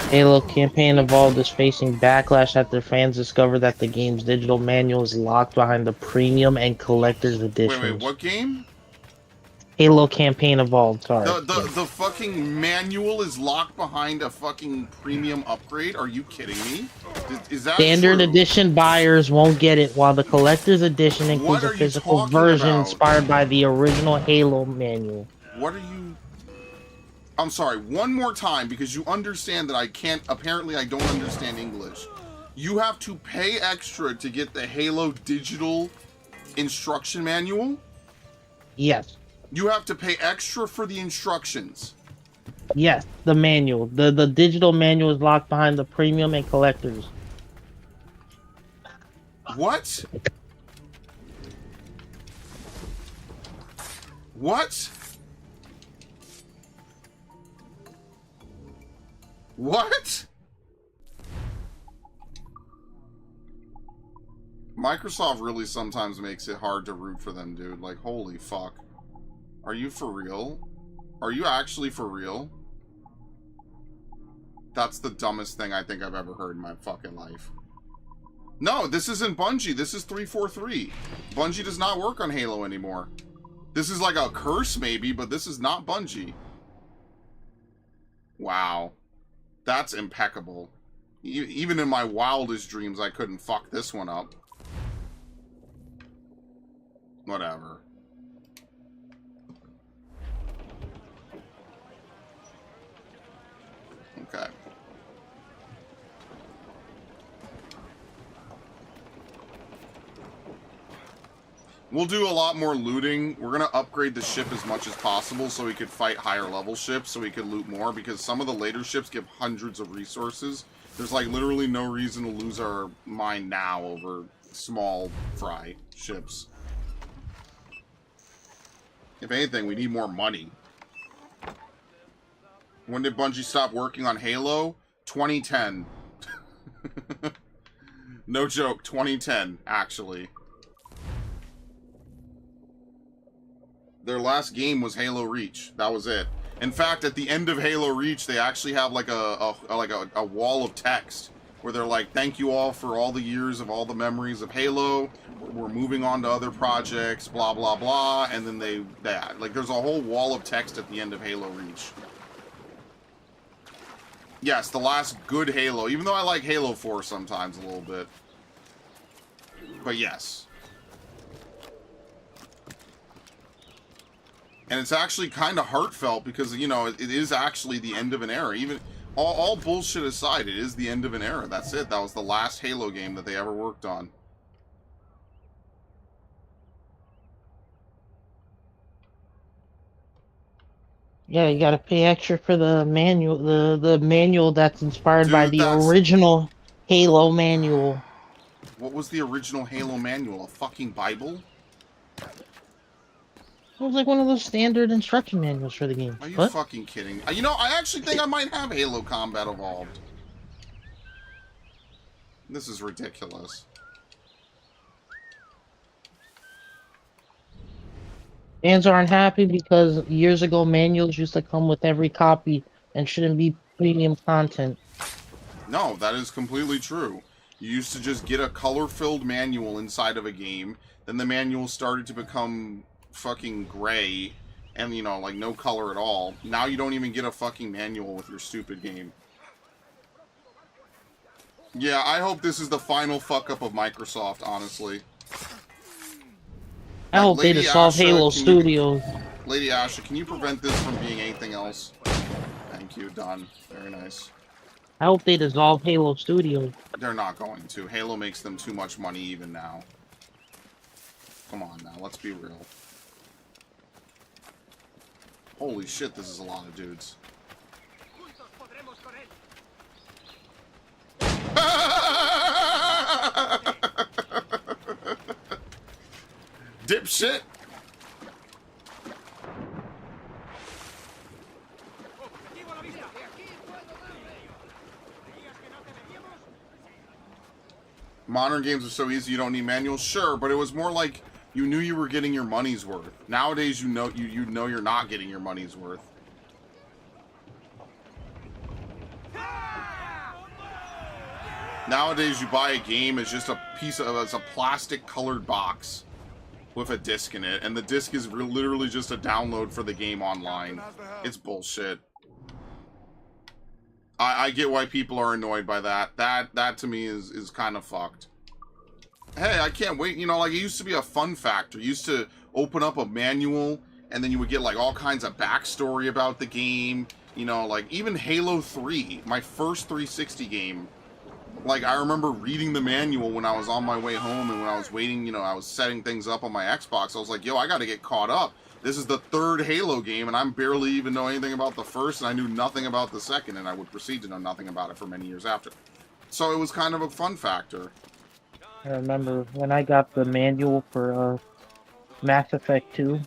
Halo campaign Evolved is facing backlash after fans discover that the game's digital manual is locked behind the premium and collector's editions. Wait, what game? Halo campaign Evolved, sorry. The fucking manual is locked behind a fucking premium upgrade? Are you kidding me? Is that Standard true? edition buyers won't get it, while the collector's edition includes What a are you physical talking version about? inspired by the original Halo manual. What are you... I'm sorry, one more time, because you understand that I can't... Apparently, I don't understand English. You have to pay extra to get the Halo digital instruction manual? Yes. You have to pay extra for the instructions. Yes, the manual. The digital manual is locked behind the premium and collectors. What? What? What? Microsoft really sometimes makes it hard to root for them, dude. Like, holy fuck. Are you for real? Are you actually for real? That's the dumbest thing I think I've ever heard in my fucking life. No, this isn't Bungie. This is 343. Bungie does not work on Halo anymore. This is like a curse, maybe, but this is not Bungie. Wow. That's impeccable. Even in my wildest dreams, I couldn't fuck this one up. Whatever. Okay. We'll do a lot more looting. We're going to upgrade the ship as much as possible so we could fight higher level ships, so we could loot more, because some of the later ships give hundreds of resources. There's like literally no reason to lose our mind now over small fry ships. If anything, we need more money. When did Bungie stop working on Halo? 2010. No joke, 2010, actually. Their last game was Halo Reach. That was it. In fact, at the end of Halo Reach, they actually have like a wall of text where they're like, "Thank you all for all the years of all the memories of Halo. We're moving on to other projects, blah blah blah." And then like there's a whole wall of text at the end of Halo Reach. Yes, the last good Halo, even though I like Halo 4 sometimes a little bit. But yes. And it's actually kind of heartfelt because, you know, it is actually the end of an era. Even all bullshit aside, it is the end of an era. That's it. That was the last Halo game that they ever worked on. Yeah, you gotta pay extra for the manual, the manual that's inspired by Dude, the original Halo manual. What was the original Halo manual? A fucking Bible? It was like one of those standard instruction manuals for the game. Are you What? fucking kidding? You know, I actually think I might have Halo Combat Evolved. This is ridiculous. Fans aren't happy because years ago manuals used to come with every copy and shouldn't be premium content. No, that is completely true. You used to just get a color-filled manual inside of a game, then the manual started to become fucking gray, and, you know, like, no color at all. Now you don't even get a fucking manual with your stupid game. Yeah, I hope this is the final fuck-up of Microsoft, honestly. I hope they dissolve Halo Studios. Lady Asha, can you prevent this from being anything else? Thank you, done. Very nice. I hope they dissolve Halo Studios. They're not going to. Halo makes them too much money even now. Come on now, let's be real. Holy shit, this is a lot of dudes. shit. Modern games are so easy you don't need manuals, sure, but it was more like you knew you were getting your money's worth. Nowadays, you know you're not getting your money's worth. Nowadays, you buy a game as just a plastic colored box with a disc in it, and the disc is literally just a download for the game online. It's bullshit. I get why people are annoyed by that. That to me is kind of fucked. Hey, I can't wait. You know, like, it used to be a fun factor. You used to open up a manual, and then you would get, like, all kinds of backstory about the game. You know, like, even Halo 3, my first 360 game. Like, I remember reading the manual when I was on my way home, and when I was waiting, you know, I was setting things up on my Xbox. I was like, yo, I gotta get caught up. This is the third Halo game, and I'm barely even know anything about the first, and I knew nothing about the second, and I would proceed to know nothing about it for many years after. So it was kind of a fun factor. I remember when I got the manual for Mass Effect 2.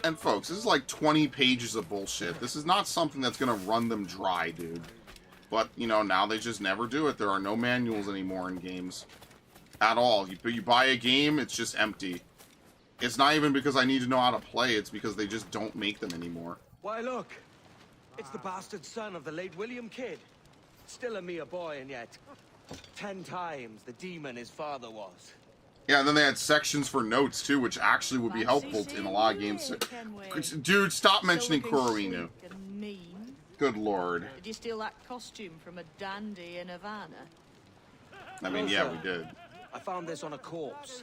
And folks, this is like 20 pages of bullshit. This is not something that's gonna run them dry, dude. But, you know, now they just never do it. There are no manuals anymore in games. At all. You buy a game, it's just empty. It's not even because I need to know how to play, it's because they just don't make them anymore. Why, look. It's the bastard son of the late William Kidd. Still a mere boy, and yet 10 times the demon his father was. Yeah, and then they had sections for notes, too, which actually would be helpful in a lot of games. Dude, stop mentioning Kuro Inu. Good lord. Did you steal that costume from a dandy in Havana? I mean, yeah, we did. I found this on a corpse.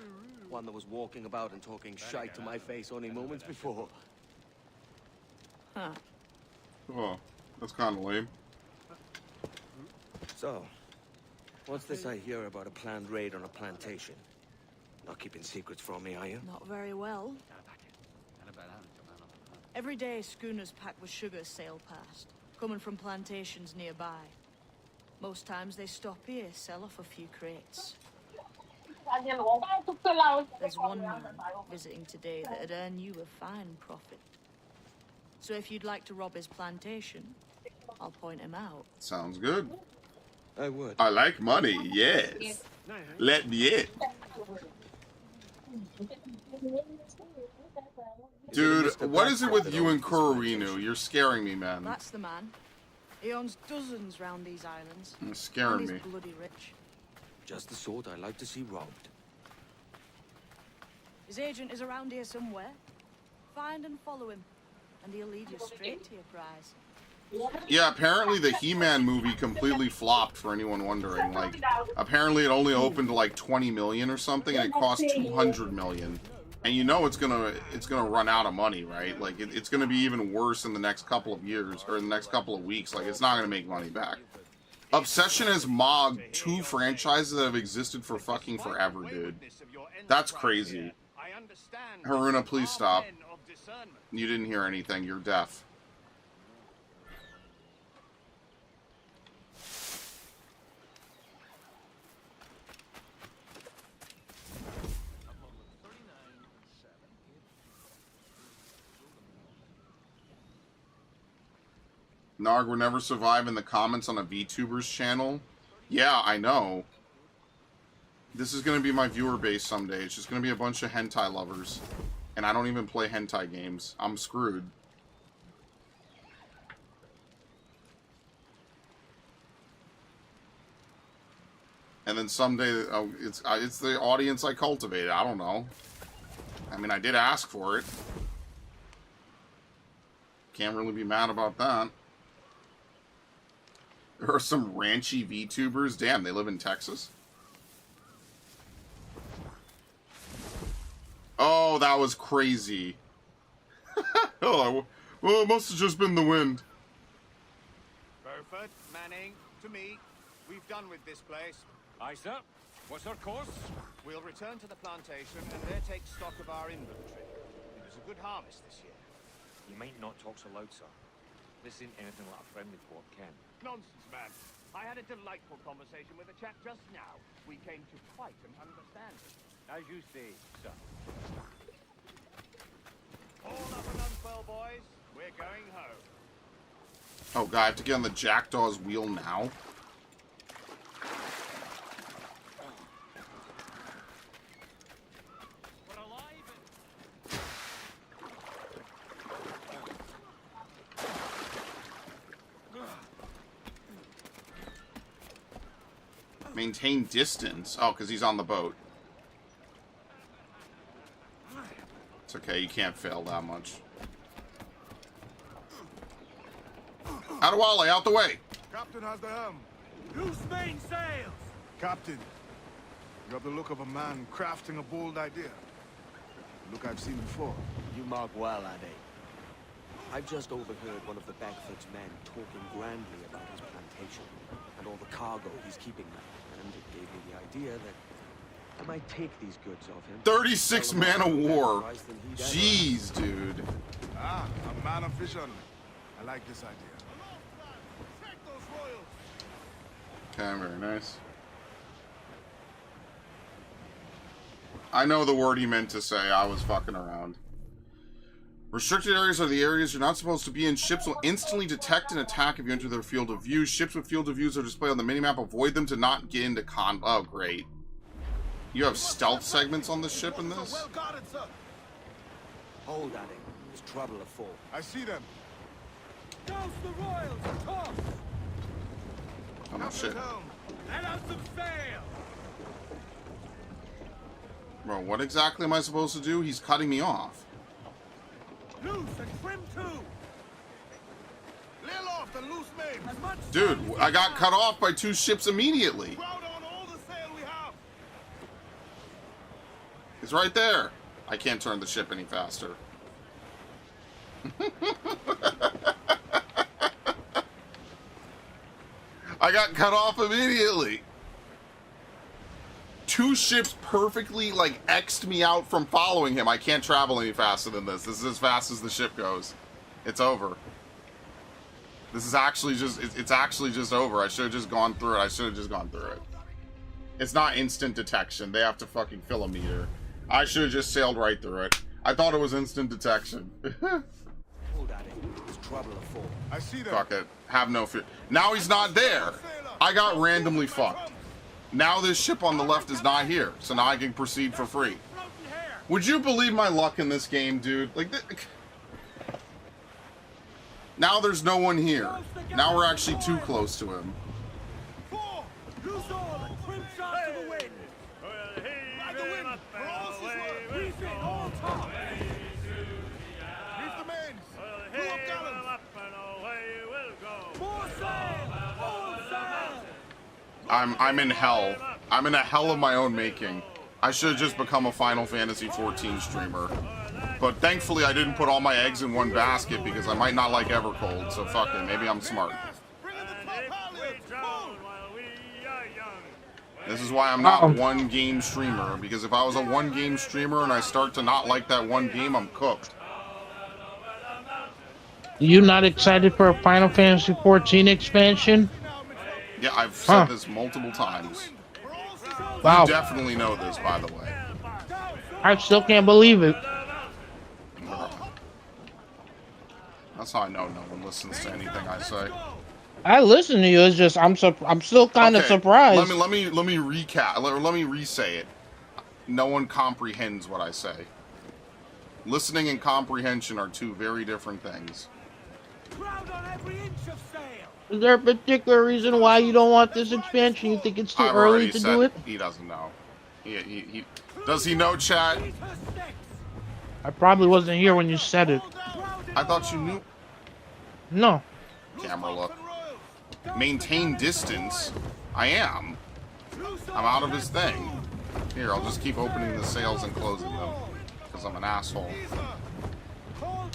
One that was walking about and talking shite to my face only moments before. Huh. Oh, that's kind of lame. So, what's this I hear about a planned raid on a plantation? Not keeping secrets from me, are you? Not very well. Every day, schooners packed with sugar sail past, coming from plantations nearby. Most times they stop here, sell off a few crates. There's one man visiting today that'd earn you a fine profit. So if you'd like to rob his plantation, I'll point him out. Sounds good. I would. I like money, yes. Let me in. Dude, what is it with you and Kuro Inu? You're scaring me, man. That's the man. He owns dozens round these islands. You're scaring And me. he's bloody rich. Just the sort I like to see robbed. His agent is around here somewhere. Find and follow him, and he'll lead you straight to your prize. Yeah, apparently the He-Man movie completely flopped, for anyone wondering. Like, apparently it only opened to like 20 million or something, and it cost 200 million. And you know it's gonna run out of money, right? Like, it's gonna be even worse in the next couple of years, or in the next couple of weeks. Like, it's not gonna make money back. Obsession has mogged 2 franchises that have existed for fucking forever, dude. That's crazy. Haruna, please stop. You didn't hear anything. You're deaf. Narg would never survive in the comments on a VTuber's channel. Yeah, I know. This is going to be my viewer base someday. It's just going to be a bunch of hentai lovers. And I don't even play hentai games. I'm screwed. And then someday, it's the audience I cultivated. I don't know. I mean, I did ask for it. Can't really be mad about that. There are some ranchy VTubers. Damn, they live in Texas? Oh, that was crazy. Oh, well, it must have just been the wind. Burford, Manning, to me. We've done with this place. Aye, sir. What's our course? We'll return to the plantation and there take stock of our inventory. It was a good harvest this year. You might not talk so loud, sir. This ain't anything like a friendly port, Ken. Nonsense, man. I had a delightful conversation with a chap just now. We came to quite an understanding. As you say, sir. All up and unfurl, boys. We're going home. Oh god, I have to get on the Jackdaw's wheel now? We're alive Maintain distance. Oh, because he's on the boat. It's okay, you can't fail that much. Adewale, out the way! Captain has the helm. Loose main sails! Captain, you have the look of a man crafting a bold idea. A look I've seen before. You mark well, Ade. I've just overheard one of the Bagfoot's men talking grandly about his plantation and all the cargo he's keeping there, and it gave me the idea that I might take these goods off him. 36 man of war. Price than he'd ever- Jeez, dude. Ah, a man of vision. I like this idea. Okay, very nice. I know the word he meant to say. I was fucking around. Restricted areas are the areas you're not supposed to be in. Ships will instantly detect and attack if you enter their field of view. Ships with field of views are displayed on the minimap. Avoid them to not get into Oh, great. You have stealth segments on the ship in this? Well guarded, sir. Hold, Ade. There's trouble afoot. I see them. Douse the royals, toss! Oh, no shit. Helm. Let out some sail! Bro, what exactly am I supposed to do? He's cutting me off. Loose and trim too! Lay aloft and loose main. As much Dude, sail as I you got can. cut off by 2 ships immediately. Crowd on all the sail we have. He's right there. I can't turn the ship any faster. I got cut off immediately. 2 ships perfectly, like, X'd me out from following him. I can't travel any faster than this. This is as fast as the ship goes. It's over. This is actually just, it's actually just over. I should have just gone through it. I should have just gone through it. It's not instant detection. They have to fucking fill a meter. I should have just sailed right through it. I thought it was instant detection. Hold, Ade. There's trouble afoot. I see them. Fuck it. Have no fear. Now he's not there. I got randomly fucked. Now this ship on the left is not here, so now I can proceed for free. Floating hair! Would you believe my luck in this game, dude? Like, now there's no one here. Now we're actually too close to him. Four! Loose all and trim sharp to the wind! Ride the wind. For all she's worth. Reef it all taut! Reef the mains. Blew up gallants. More sail! All sail! I'm in hell. I'm in a hell of my own making. I should have just become a Final Fantasy XIV streamer. But thankfully I didn't put all my eggs in one basket because I might not like Evercold, so fuck it, maybe I'm smart. Bring in the top halyards. Move. This is why I'm not one game streamer, because if I was a one game streamer and I start to not like that one game, I'm cooked. You not excited for a Final Fantasy 14 expansion? Yeah, I've said this multiple times. Wow. You definitely know this, by the way. I still can't believe it. That's how I know no one listens to anything I say. I listen to you. It's just I'm still kind of Okay, surprised. Let me recap. Let me re-say it. No one comprehends what I say. Listening and comprehension are 2 very different things. Crowd on every inch of sail! Is there a particular reason why you don't want this expansion? You think it's too I've early already to said do it? he doesn't know. He does he know, chat? Beat her sticks! I probably wasn't here when you said it. I thought you knew. No. Camera look. Maintain distance. I am. I'm out of his thing. Here, I'll just keep opening the sails and closing them. Because I'm an asshole.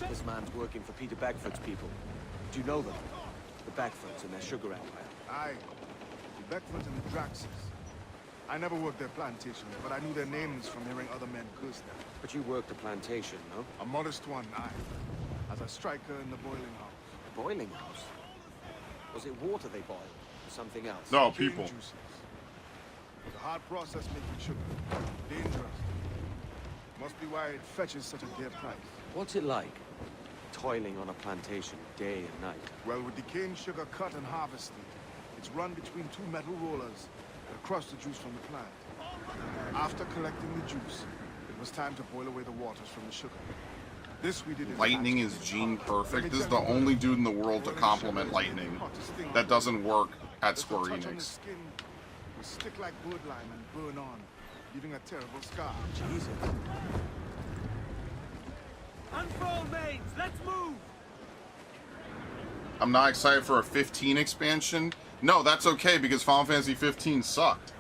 This man's working for Peter Bagfoot's people. Do you know them? The Bagfoots and their sugar empire. Aye. The Beckford and the Draxes. I never worked their plantation, but I knew their names from hearing other men curse them. But you worked the plantation, no? A modest one, aye. As a striker in the boiling house. The boiling house? Was it water they boiled? Or something else? No, Cane people. juices. The hard process making sugar. Dangerous. Must be why it fetches such a dear price. What's it like, toiling on a plantation day and night? Well, with the cane sugar cut and harvested, it's run between two metal rollers that crush the juice from the plant. After collecting the juice, it was time to boil away the waters from the sugar. This we did in Lightning batches. is Gene Perfect. This is the only dude in the world to compliment Lightning. That doesn't work at Just a Square touch on the Enix. skin will stick like wood lime and burn on, leaving a terrible scar. Jesus. Unfold, mates! Let's move! I'm not excited for a 15 expansion. No, that's okay because Final Fantasy 15 sucked.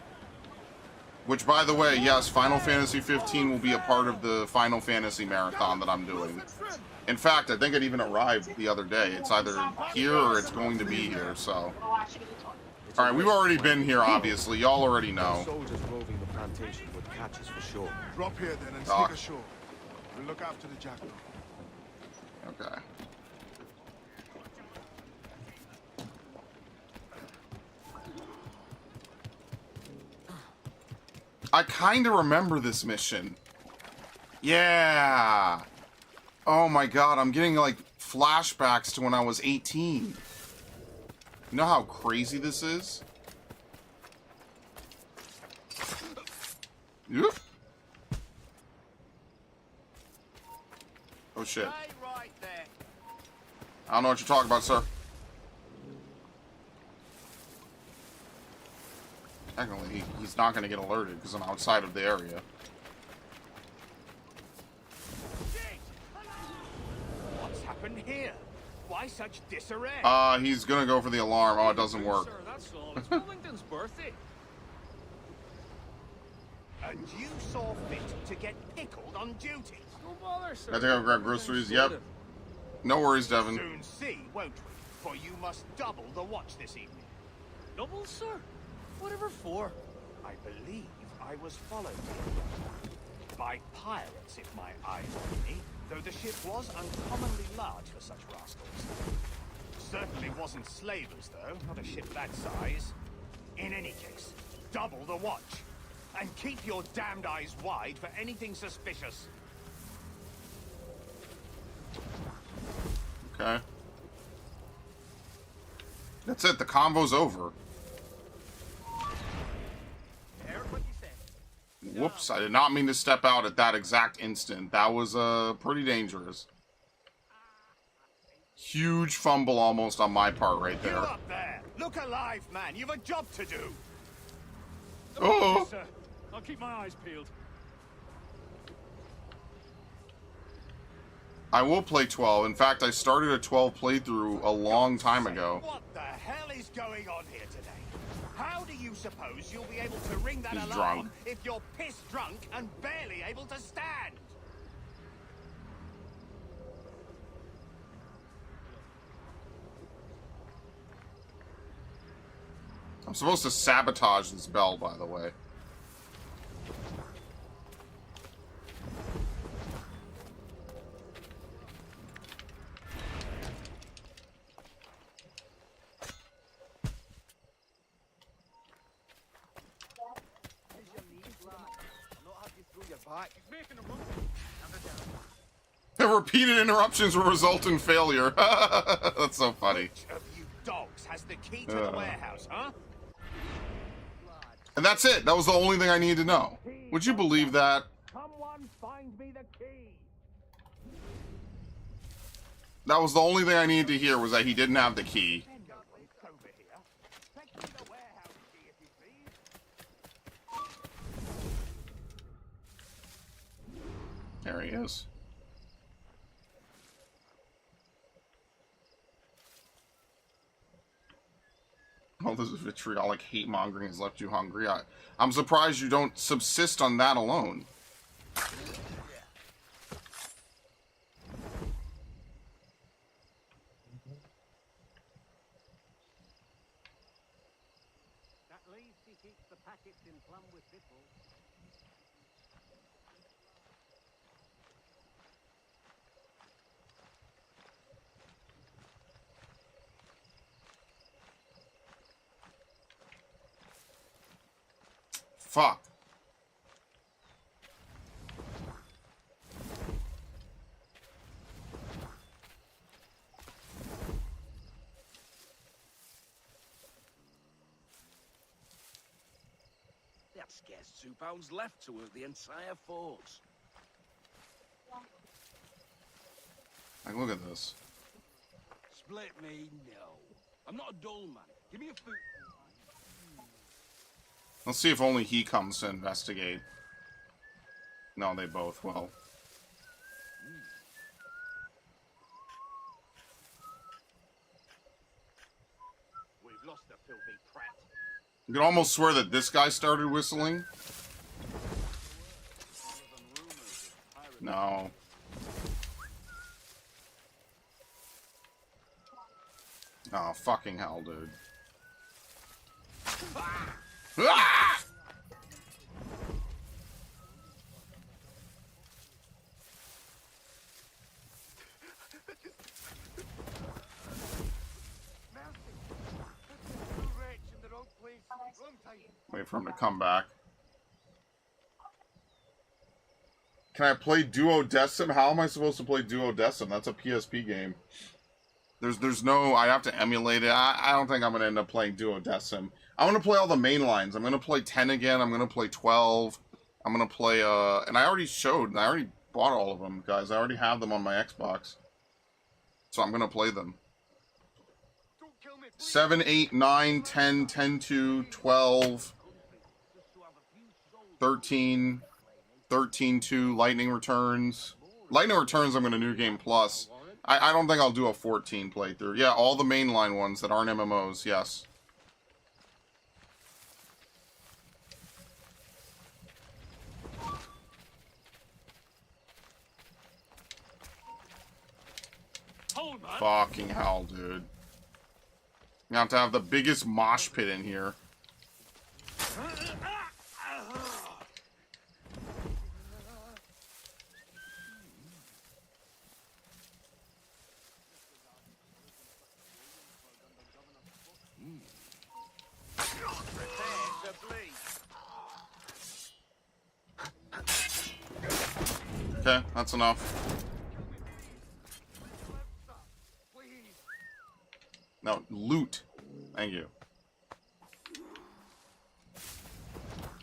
Which, by the way, yes, Final Fantasy 15 will be a part of the Final Fantasy marathon that I'm doing. In fact, I think it even arrived the other day. It's either here or it's going to be here, so. Alright, we've already been here, obviously. Y'all already know. Soldiers roving the plantation would catch us for sure. Drop here then and Doc. sneak ashore. We'll look after the jackdaw. Okay. I kind of remember this mission. Yeah. Oh my god, I'm getting like flashbacks to when I was 18. You know how crazy this is? Yep. Oh shit. Stay right there. I don't know what you're talking about, sir. Technically, he's not going to get alerted because I'm outside of the area. What's happened here? Why such disarray? He's going to go for the alarm. Oh, it doesn't work. Sir, that's all. It's Wellington's birthday. And you saw fit to get pickled on duty. Don't bother, sir. I think I'll grab groceries. Yep. No worries, Devin. Soon see, won't we? For you must double the watch this evening. Double, sir? Whatever for? I believe I was followed by pirates, if my eyes are me, though the ship was uncommonly large for such rascals. Certainly wasn't slavers, though, not a ship that size. In any case, double the watch, and keep your damned eyes wide for anything suspicious. Okay. That's it. The convo's over. Heard what you said. Whoops. I did not mean to step out at that exact instant. That was, pretty dangerous. Huge fumble almost on my part right You there. up there! Look alive, man! You've a job to do! Oh! Sir, I'll keep my eyes peeled. I will play 12. In fact, I started a 12 playthrough a long time ago. What the hell is going on here today? How do you suppose you'll be able to ring that He's alarm drunk. if you're piss drunk and barely able to stand? I'm supposed to sabotage this bell, by the way. The repeated interruptions will result in failure. That's so funny. Which of you dogs has the key to the warehouse, huh? And that's it. That was the only thing I needed to know. Would you believe that? Someone find me the key! That was the only thing I needed to hear was that he didn't have the key. Over here. Fetch me the warehouse key, if you please. There he is. Oh, this vitriolic hate mongering has left you hungry. I'm surprised you don't subsist on that alone. At least he keeps the packets in plumb with pickles. Fuck. got scarce 2 pounds left to work the entire force. Like, look at this. Split me? No. I'm not a dull man. Give me a food. Let's see if only he comes to investigate. No, they both will. We've lost the filthy prat. You can almost swear that this guy started whistling. No. Oh, fucking hell, dude. Ah! Wait for him to come back. Can I play Duodecim? How am I supposed to play Duodecim? That's a PSP game. There's no... I have to emulate it. I don't think I'm going to end up playing Duodecim. I'm going to play all the main lines. I'm going to play 10 again. I'm going to play 12. I'm going to play... And I already showed. I already bought all of them, guys. I already have them on my Xbox. So I'm going to play them. 7, 8, 9, 10, 10, 2, 12, 13, 13, 2, Lightning Returns. Lightning Returns I'm going to New Game Plus. I don't think I'll do a 14 playthrough. Yeah, all the mainline ones that aren't MMOs, yes. Fucking hell, dude. You have to have the biggest mosh pit in here. Okay, that's enough. No, loot. Thank you.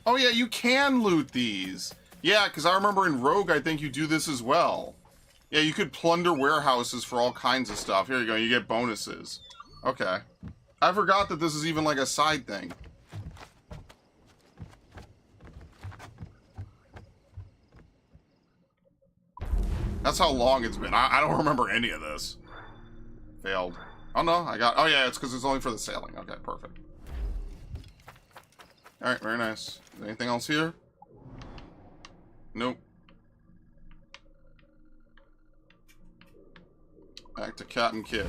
Oh yeah, you can loot these. Yeah, because I remember in Rogue, I think you do this as well. Yeah, you could plunder warehouses for all kinds of stuff. Here you go, you get bonuses. Okay. I forgot that this is even like a side thing. That's how long it's been. I don't remember any of this. Failed. Oh no, I got... Oh yeah, it's because it's only for the sailing. Okay, perfect. Alright, very nice. Anything else here? Nope. Back to Captain Kidd.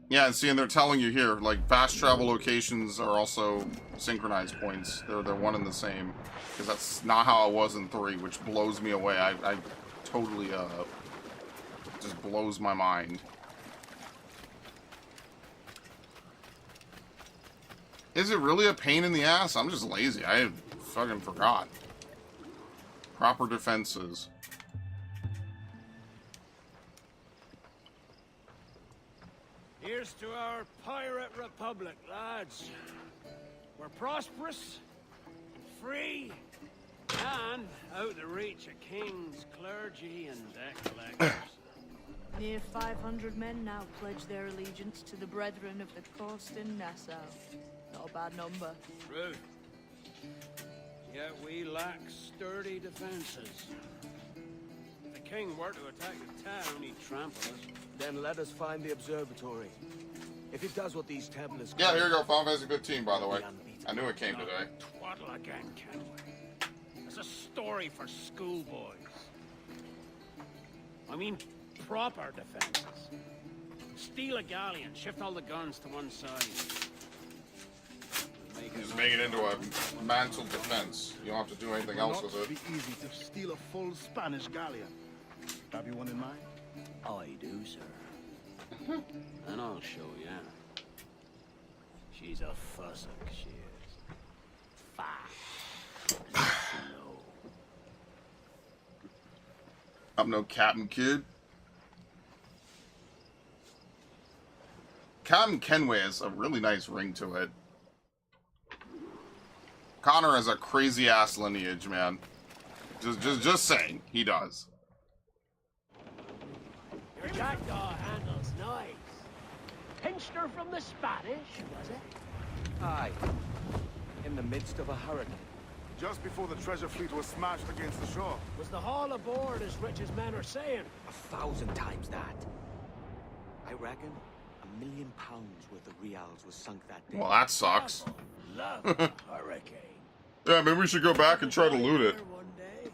Yeah, and see, and they're telling you here, like, fast travel locations are also synchronized points. They're one and the same. Because that's not how it was in 3, which blows me away. I totally, just blows my mind. Is it really a pain in the ass? I'm just lazy. I fucking forgot. Proper defenses. Here's to our pirate republic, lads. We're prosperous, free, and out of the reach of kings, clergy, and debt collectors. Near 500 men now pledge their allegiance to the Brethren of the Coast in Nassau. Not a bad number. True. Yet we lack sturdy defenses. If the king were to attack the town, he'd trample us. Then let us find the observatory. If it does what these Templars... Yeah, here you go, Final Fantasy 15, by the way. I knew it came today. Twaddle again, Kenway. It's a story for schoolboys. I mean, proper defenses. Steal a galleon, shift all the guns to one side. Just make it into a mantle defense. You don't have to do anything else with it. It would be easy to steal a full Spanish galleon. Have you one in mind? I do, sir. And I'll show ya. She's a fussock, she is. Fast. Slow. I'm no Captain Kidd. Captain Kenway has a really nice ring to it. Connor has a crazy ass lineage, man. Just saying, he does. Your jackdaw handles nice. Pinched her from the Spanish, was it? Aye. In the midst of a hurricane. Just before the treasure fleet was smashed against the shore. Was the haul aboard as rich as men are saying? 1,000 times that. I reckon £1 million worth of reals was sunk that day. Well, that sucks. Love a hurricane. Yeah, maybe we should go back and try to loot it. One day.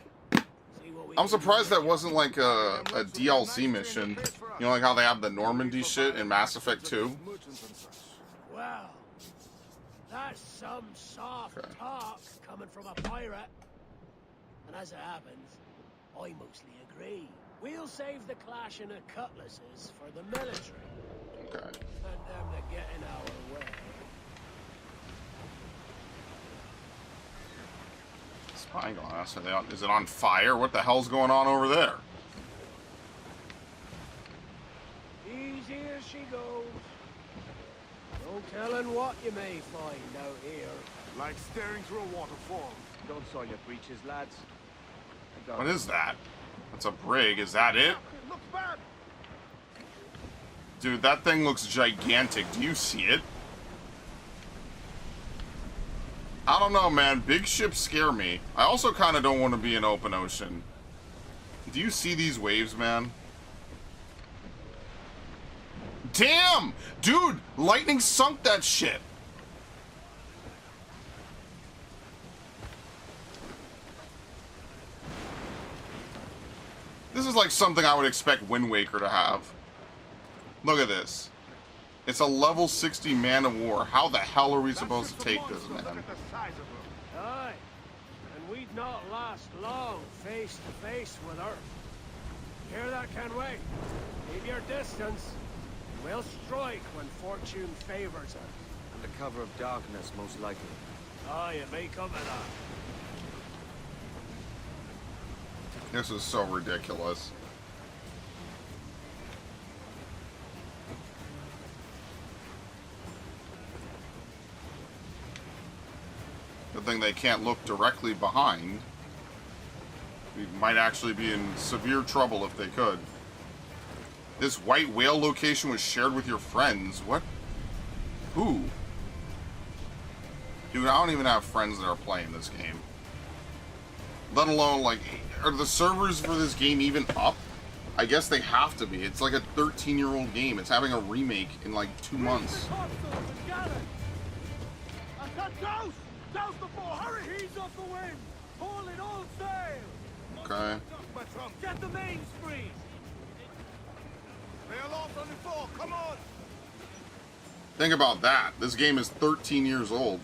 See what we I'm can surprised do. that wasn't like a DLC mission. You know, like how they have the Normandy shit in Mass Effect 2? Well, that's some soft Okay. talk coming from a pirate. And as it happens, I mostly agree. We'll save the clashing of cutlasses for the military. Okay. And them that get in our way. Spyglass. Is it on fire? What the hell's going on over there? Easy as she goes. No telling what you may find out here. Like staring through a waterfall. Don't soil your breeches, lads. I got What is that? That's a brig. Is that it? It looks bad. Dude, that thing looks gigantic. Do you see it? I don't know, man. Big ships scare me. I also kind of don't want to be in open ocean. Do you see these waves, man? Damn! Dude, lightning sunk that shit. This is like something I would expect Wind Waker to have. Look at this. It's a level 60 man of war. How the hell are we supposed to take this, man? Look at the size of her. Aye. And we'd not last long face to face with her. Hear that, Kenway? Keep your distance. We'll strike when fortune favors her. under cover of darkness, most likely. Aye, it may come to that. This is so ridiculous. Good thing they can't look directly behind. We might actually be in severe trouble if they could. This white whale location was shared with your friends. What? Who? Dude, I don't even have friends that are playing this game. Let alone, like, are the servers for this game even up? I guess they have to be. It's like a 13-year-old game. It's having a remake in like 2 months. Douse the fore! Hurry! He's off the wind! Haul it all sail! Okay. Get the mainspring! They are lost on the floor. Come on! Think about that. This game is 13 years old.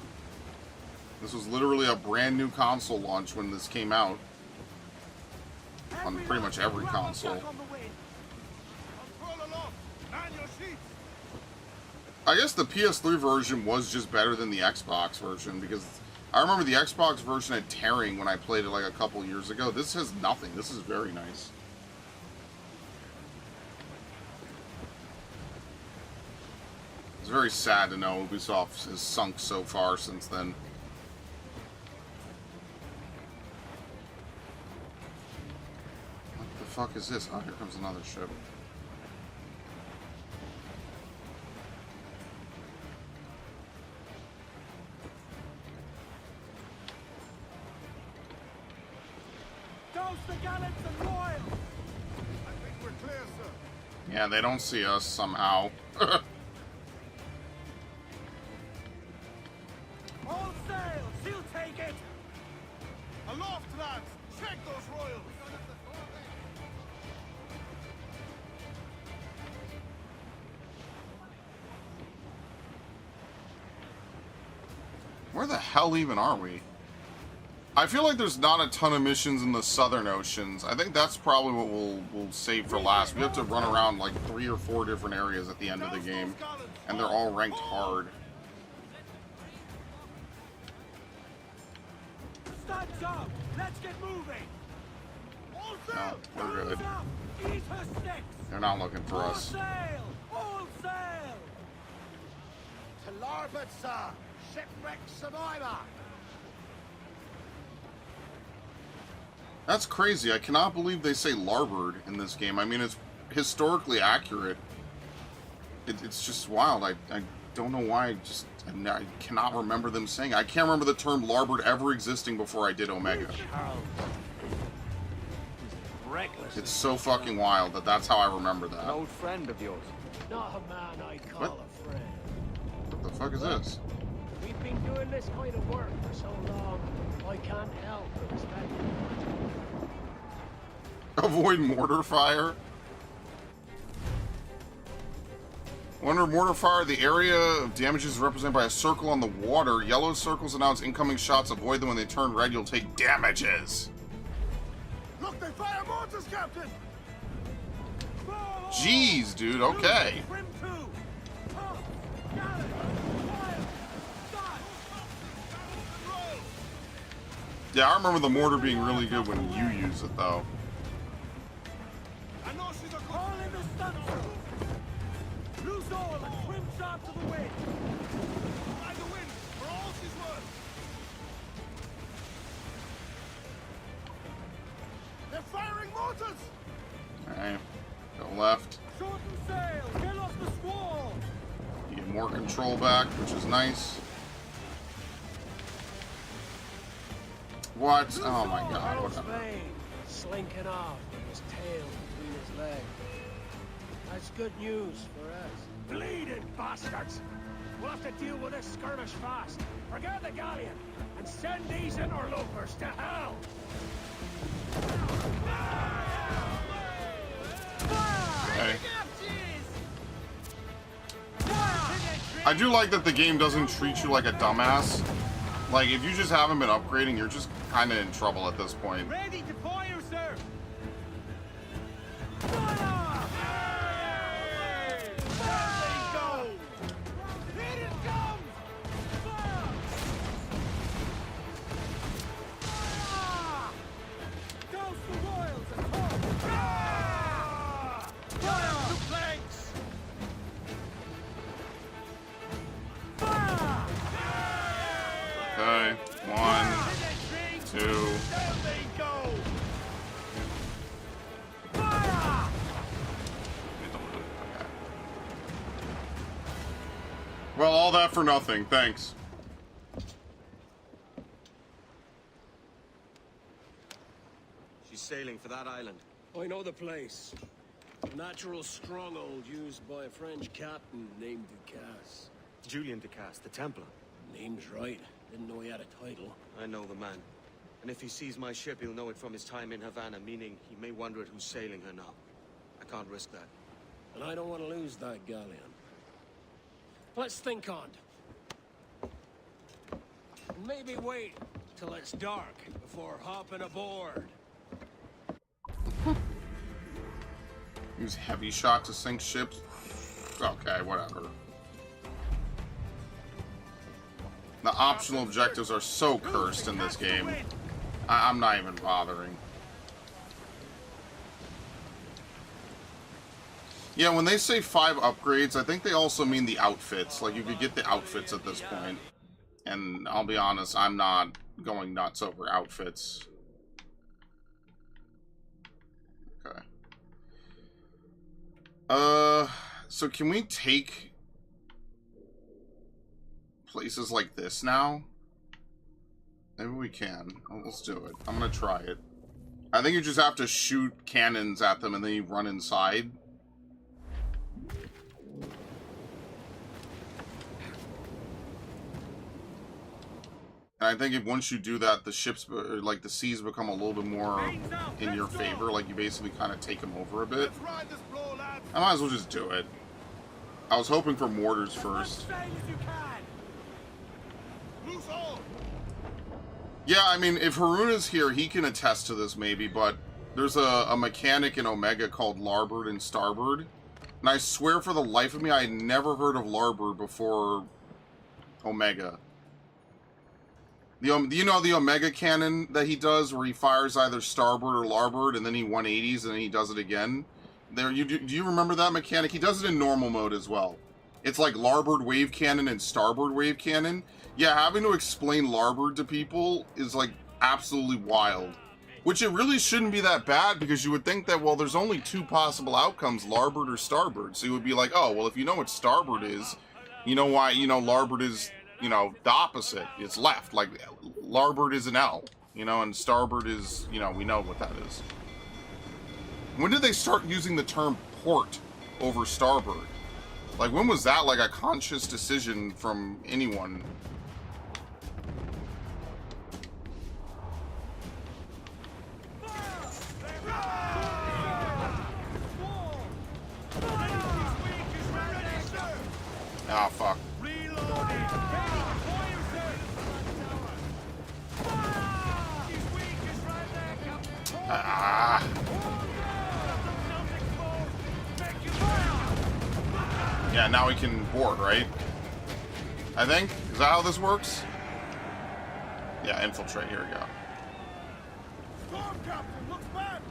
This was literally a brand new console launch when this came out. On pretty much every console. I guess the PS3 version was just better than the Xbox version, because I remember the Xbox version had tearing when I played it like a couple years ago. This has nothing. This is very nice. It's very sad to know Ubisoft has sunk so far since then. What the fuck is this? Oh, here comes another ship. Douse the gallants and royals! I think we're clear, sir. Yeah, they don't see us somehow. All sail! She'll take it! Aloft, lads! Check those royals! Where the hell even are we? I feel like there's not a ton of missions in the Southern Oceans. I think that's probably what we'll save for last. We have to run around like 3 or 4 different areas at the end of the game, and they're all ranked hard. Stands up! Let's get moving! All No, sail! we're good. Up! Eat her sticks! They're not looking for All us. sail! All sail! To larboard, sir! Shipwreck survivor! That's crazy. I cannot believe they say larboard in this game. I mean, it's historically accurate. It's just wild. I don't know why. I cannot remember them saying. I can't remember the term larboard ever existing before I did Omega. Reckless. It's so fucking wild that that's how I remember An that. old friend of yours. Not a man I call What? a friend. What the fuck is this? We've been doing this kind of work for so long, I can't help but respect it. Avoid mortar fire? Under mortar fire, the area of damage is represented by a circle on the water. Yellow circles announce incoming shots. Avoid them. When they turn red, you'll take damages. Look, they fire mortars, Captain! Jeez, dude. Okay. Yeah, I remember the mortar being really good when you use it, though. I know she's a call in the stunner. Lose all and swim sharp to the wind. Ride the wind for all she's worth. They're firing mortars. Alright. Go left. Shorten sail. Get off the squall. You get more control back, which is nice. What? Oh my god, whatever. Slinking off with his tail between his legs. That's good news for us. Bleeding bastards! We'll have to deal with this skirmish fast. Forget the galleon and send these interlopers to hell! Okay. I do like that the game doesn't treat you like a dumbass. Like, if you just haven't been upgrading, you're just kind of in trouble at this point. Ready to fire, sir. Okay, 1, 2. Well, all that for nothing. Thanks. She's sailing for that island. I know the place. A natural stronghold used by a French captain named Ducasse. Julian Ducasse, the Templar. Name's right. Didn't know he had a title. I know the man. And if he sees my ship, he'll know it from his time in Havana, meaning he may wonder at who's sailing her now. I can't risk that. And I don't want to lose that galleon. Let's think on it. And maybe wait till it's dark before hopping aboard. Use heavy shot to sink ships. Okay, whatever. The optional objectives are so cursed in this game. I'm not even bothering. Yeah, when they say 5 upgrades, I think they also mean the outfits. Like, you could get the outfits at this point. And I'll be honest, I'm not going nuts over outfits. Okay. So can we take places like this now? Maybe we can. Well, let's do it. I'm gonna try it. I think you just have to shoot cannons at them and then you run inside. And I think if once you do that, the ships, like the seas, become a little bit more in your favor. Like you basically kind of take them over a bit. I might as well just do it. I was hoping for mortars first. Yeah, I mean, if Haruna's here, he can attest to this maybe, but there's a mechanic in Omega called larboard and starboard. And I swear for the life of me, I had never heard of larboard before Omega. Do you know the Omega cannon that he does, where he fires either starboard or larboard, and then he 180s, and then he does it again? Do you remember that mechanic? He does it in normal mode as well. It's like larboard wave cannon and starboard wave cannon. Yeah, having to explain larboard to people is like absolutely wild. Which it really shouldn't be that bad, because you would think that, well, there's only two possible outcomes, larboard or starboard. So you would be like, oh, well, if you know what starboard is, you know why, you know, larboard is, you know, the opposite. It's left. Like, larboard is an L, you know, and starboard is, you know, we know what that is. When did they start using the term port over starboard? Like, when was that, like, a conscious decision from anyone? Ah, fuck. Ah. Yeah, now we can board, right? I think? Is that how this works? Yeah, infiltrate. Here we go. Storm, Captain, look back!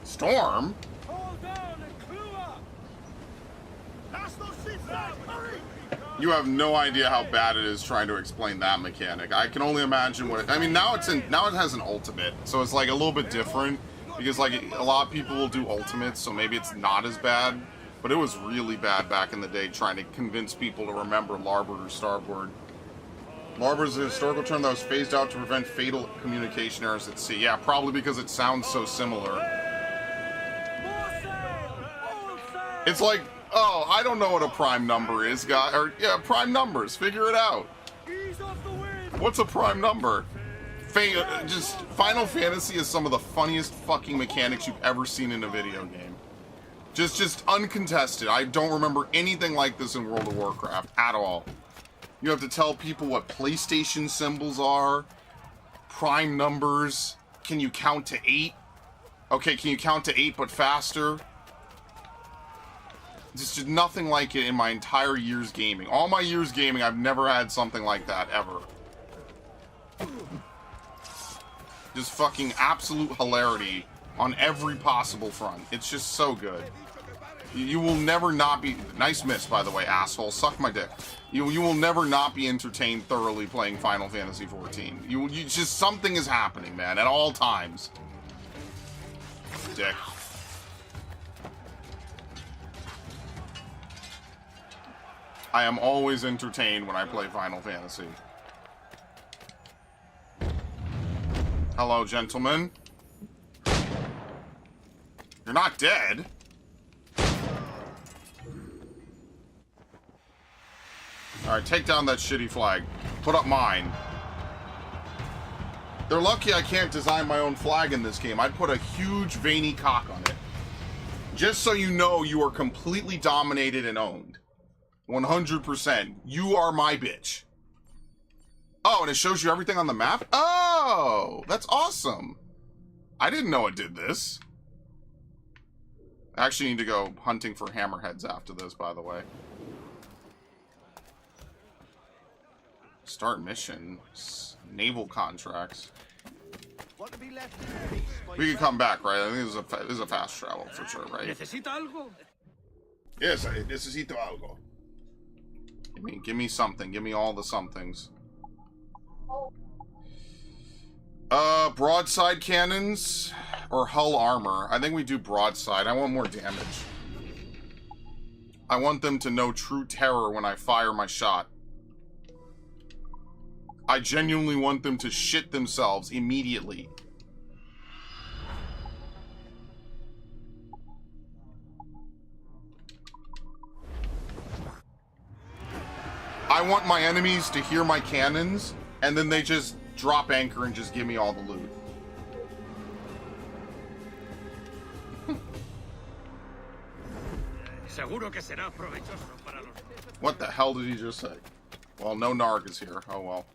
Storm? Hold down and clue up! Pass those seats back! Hurry! You have no idea how bad it is trying to explain that mechanic. I can only imagine what I mean, now it has an ultimate, so it's like a little bit different, because like a lot of people will do ultimates, so maybe it's not as bad, but it was really bad back in the day trying to convince people to remember larboard or starboard. Larboard is a historical term that was phased out to prevent fatal communication errors at sea. Yeah, probably because it sounds so similar. It's like, oh, I don't know what a prime number is, guy. Or yeah, prime numbers. Figure it out. What's a prime number? Just Final Fantasy is some of the funniest fucking mechanics you've ever seen in a video game. Just uncontested. I don't remember anything like this in World of Warcraft at all. You have to tell people what PlayStation symbols are, prime numbers. Can you count to 8? Okay, can you count to 8 but faster? Just nothing like it in my entire year's gaming. All my years gaming, I've never had something like that, ever. Just fucking absolute hilarity on every possible front. It's just so good. You will never not be... Nice miss, by the way, asshole. Suck my dick. You will never not be entertained thoroughly playing Final Fantasy XIV. You just... Something is happening, man, at all times. Dick. I am always entertained when I play Final Fantasy. Hello, gentlemen. You're not dead. Alright, take down that shitty flag. Put up mine. They're lucky I can't design my own flag in this game. I'd put a huge veiny cock on it. Just so you know you are completely dominated and owned. 100%. You are my bitch. Oh, and it shows you everything on the map? Oh, that's awesome. I didn't know it did this. I actually need to go hunting for hammerheads after this, by the way. Start mission. Naval contracts. We can come back, right? I think this is a fast travel for sure, right? ¿Necesita algo? Yes, I necesito algo. Give me something. Give me all the somethings. Broadside cannons or hull armor. I think we do broadside. I want more damage. I want them to know true terror when I fire my shot. I genuinely want them to shit themselves immediately. I want my enemies to hear my cannons, and then they just drop anchor and just give me all the loot. What the hell did he just say? Well, no Narg is here. Oh well.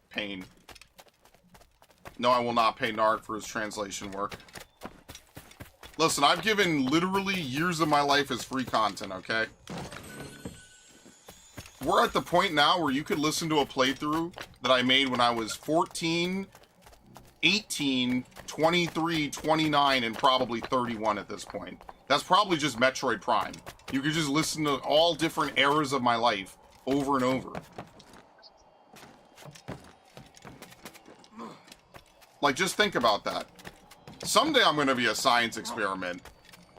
Pain. No, I will not pay Narg for his translation work. Listen, I've given literally years of my life as free content, okay? We're at the point now where you could listen to a playthrough that I made when I was 14, 18, 23, 29, and probably 31 at this point. That's probably just Metroid Prime. You could just listen to all different eras of my life over and over. Like, just think about that. Someday I'm going to be a science experiment.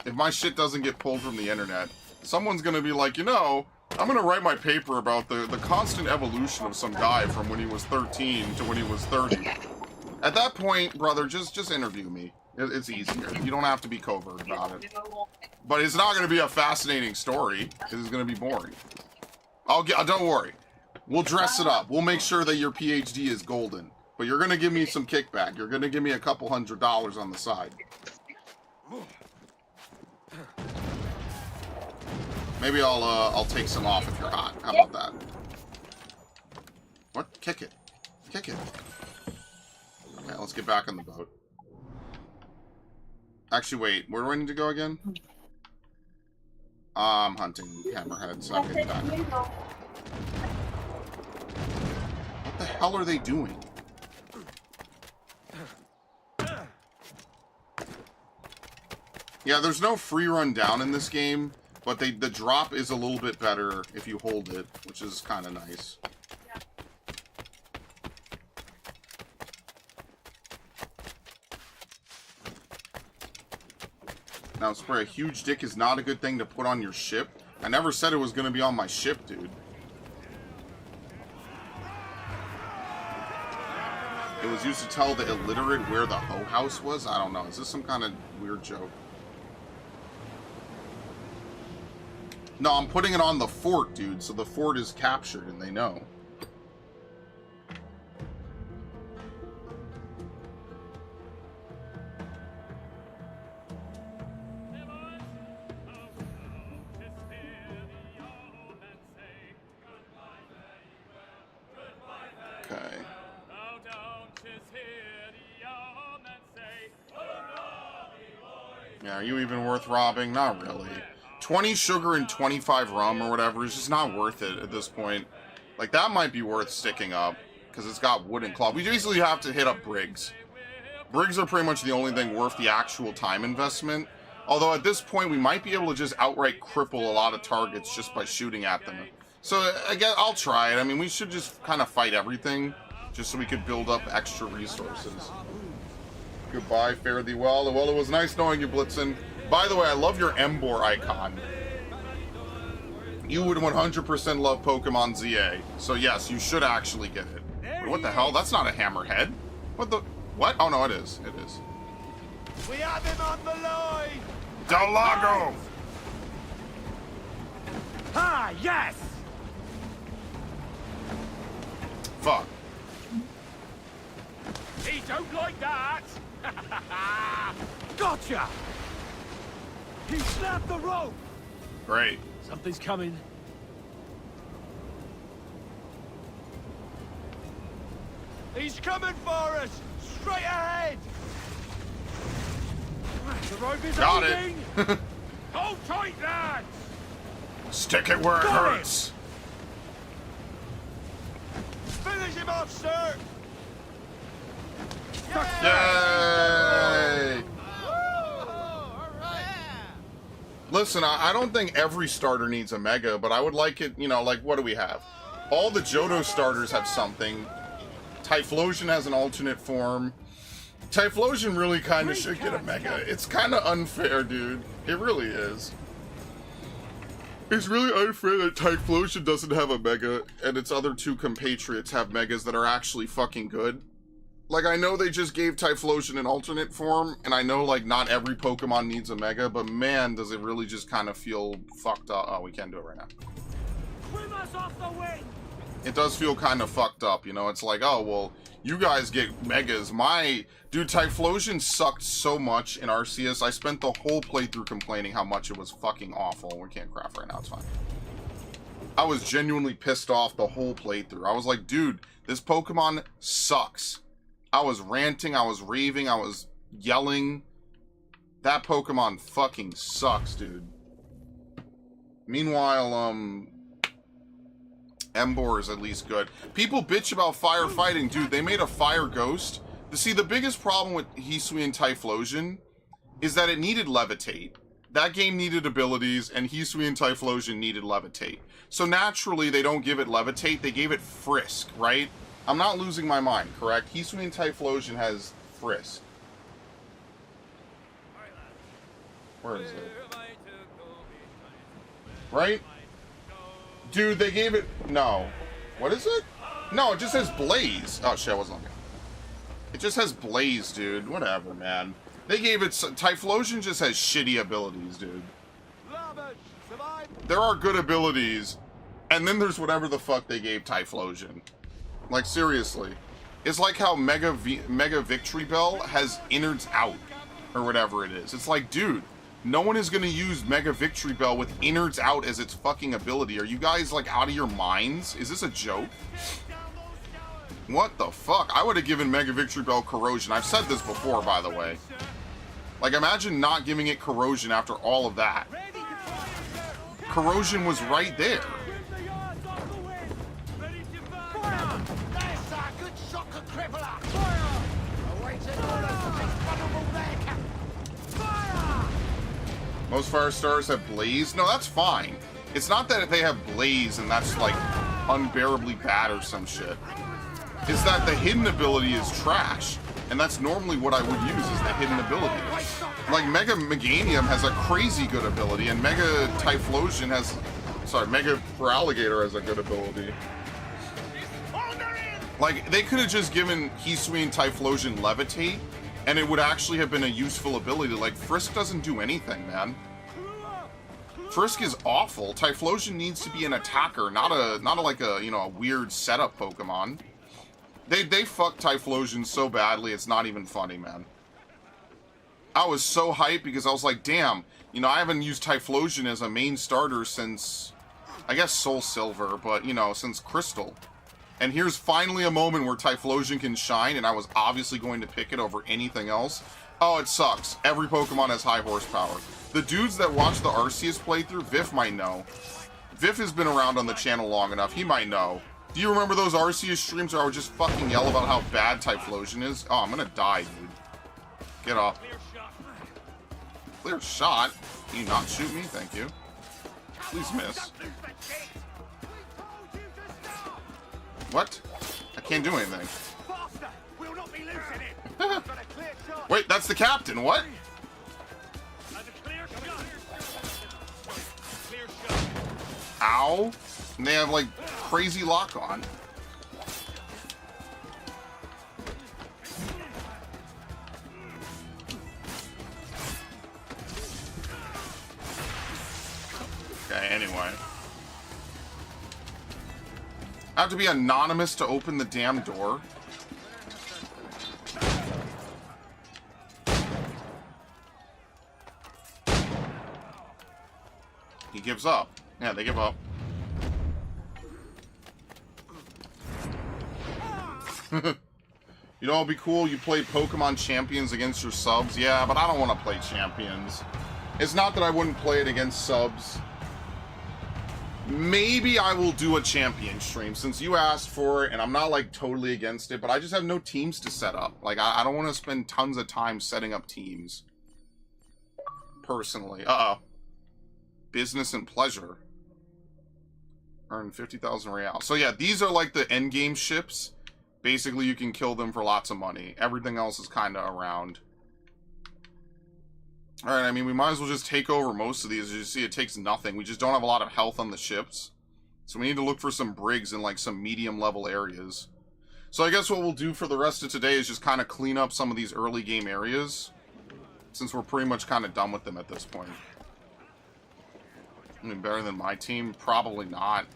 If my shit doesn't get pulled from the internet, someone's going to be like, you know, I'm going to write my paper about the constant evolution of some guy from when he was 13 to when he was 30. At that point, brother, just interview me. It's easier. You don't have to be covert about it. But it's not going to be a fascinating story. It's going to be boring. Don't worry. We'll dress it up. We'll make sure that your PhD is golden. But you're going to give me some kickback. You're going to give me a couple $100 on the side. Maybe I'll take some off if you're hot. How about that? What? Kick it. Kick it. Okay, let's get back on the boat. Actually, wait. Where do I need to go again? I'm hunting hammerheads. I'm getting back. What the hell are they doing? Yeah, there's no free run down in this game, but the drop is a little bit better if you hold it, which is kind of nice. Now, Spray, a huge dick is not a good thing to put on your ship. I never said it was going to be on my ship, dude. It was used to tell the illiterate where the hoe house was? I don't know. Is this some kind of weird joke? No, I'm putting it on the fort, dude, so the fort is captured and they know. Okay. Yeah, are you even worth robbing? Not really. 20 sugar and 25 rum or whatever is just not worth it at this point. Like, that might be worth sticking up, because it's got wood and cloth. We basically have to hit up brigs. Brigs are pretty much the only thing worth the actual time investment. Although at this point, we might be able to just outright cripple a lot of targets just by shooting at them. So, again, I'll try it. I mean, we should just kind of fight everything, just so we could build up extra resources. Goodbye, fare thee well. Well, it was nice knowing you, Blitzen. By the way, I love your Embor icon. You would 100% love Pokemon ZA. So yes, you should actually get it. Wait, what the hell? That's not a hammerhead. What the... What? Oh no, it is. It is. We have him on the line! Delago! Ah, yes! Fuck. He don't like that! Gotcha! He snapped the rope! Great. Something's coming. He's coming for us! Straight ahead! The rope is Got holding. it. Hold tight, lads! Stick it where it Got it. hurts. Finish him off, sir! Yay! Listen, I don't think every starter needs a Mega, but I would like it, you know, like, what do we have? All the Johto starters have something. Typhlosion has an alternate form. Typhlosion really kind of should get a Mega. It's kind of unfair, dude. It really is. It's really unfair that Typhlosion doesn't have a Mega, and its other two compatriots have Megas that are actually fucking good. Like, I know they just gave Typhlosion an alternate form, and I know, like, not every Pokemon needs a Mega, but man, does it really just kind of feel fucked up. Oh, we can't do it right now. Swim us off the wing. It does feel kind of fucked up, you know? It's like, oh, well, you guys get Megas. Dude, Typhlosion sucked so much in Arceus. I spent the whole playthrough complaining how much it was fucking awful. We can't craft right now, it's fine. I was genuinely pissed off the whole playthrough. I was like, dude, this Pokemon sucks. I was ranting, I was raving, I was yelling. That Pokemon fucking sucks, dude. Meanwhile, Embor is at least good. People bitch about firefighting. Dude, they made a fire ghost. See, the biggest problem with Hisui and Typhlosion is that it needed Levitate. That game needed abilities, and Hisui and Typhlosion needed Levitate. So naturally, they don't give it Levitate, they gave it Frisk, right? I'm not losing my mind, correct? Hisui and Typhlosion has Frisk. Where is it? Right? Dude, they gave it... No. What is it? No, it just says Blaze. Oh, shit, I wasn't looking. It just has Blaze, dude. Whatever, man. They gave it... Typhlosion just has shitty abilities, dude. There are good abilities, and then there's whatever the fuck they gave Typhlosion. Like, seriously. It's like how Mega Victory Bell has innards out, or whatever it is. It's like, dude, no one is going to use Mega Victory Bell with innards out as its fucking ability. Are you guys, like, out of your minds? Is this a joke? What the fuck? I would have given Mega Victory Bell Corrosion. I've said this before, by the way. Like, imagine not giving it Corrosion after all of that. Corrosion was right there. Most fire stars have Blaze. No, that's fine. It's not that they have Blaze and that's like unbearably bad or some shit. It's that the hidden ability is trash. And that's normally what I would use is the hidden ability. Like Mega Meganium has a crazy good ability and Mega Typhlosion has... Sorry, Mega Feraligatr has a good ability. Like, they could have just given Hisui Typhlosion Levitate, and it would actually have been a useful ability. Like, Frisk doesn't do anything, man. Frisk is awful. Typhlosion needs to be an attacker, not like a, you know, a weird setup Pokemon. They fucked Typhlosion so badly, it's not even funny, man. I was so hyped because I was like, damn, you know, I haven't used Typhlosion as a main starter since, I guess, Soul Silver, but, you know, since Crystal. And here's finally a moment where Typhlosion can shine, and I was obviously going to pick it over anything else. Oh, it sucks. Every Pokemon has high horsepower. The dudes that watch the Arceus playthrough, Viv might know. Viv has been around on the channel long enough. He might know. Do you remember those Arceus streams where I would just fucking yell about how bad Typhlosion is? Oh, I'm gonna die, dude. Get off. Clear shot? Can you not shoot me? Thank you. Please miss. What? I can't do anything. Wait, that's the captain. What? Ow. And they have, like, crazy lock on. Okay, anyway. I have to be anonymous to open the damn door. He gives up. Yeah, they give up. You know what'd be cool? You play Pokemon Champions against your subs. Yeah, but I don't want to play Champions. It's not that I wouldn't play it against subs. Maybe I will do a champion stream since you asked for it, and I'm not like totally against it, but I just have no teams to set up. Like, I don't want to spend tons of time setting up teams. Personally. Business and pleasure. Earn 50,000 real. So yeah, these are like the endgame ships. Basically, you can kill them for lots of money. Everything else is kind of around. Alright, I mean, we might as well just take over most of these. As you see, it takes nothing. We just don't have a lot of health on the ships. So we need to look for some brigs in, like, some medium-level areas. So I guess what we'll do for the rest of today is just kind of clean up some of these early game areas. Since we're pretty much kind of done with them at this point. I mean, better than my team? Probably not.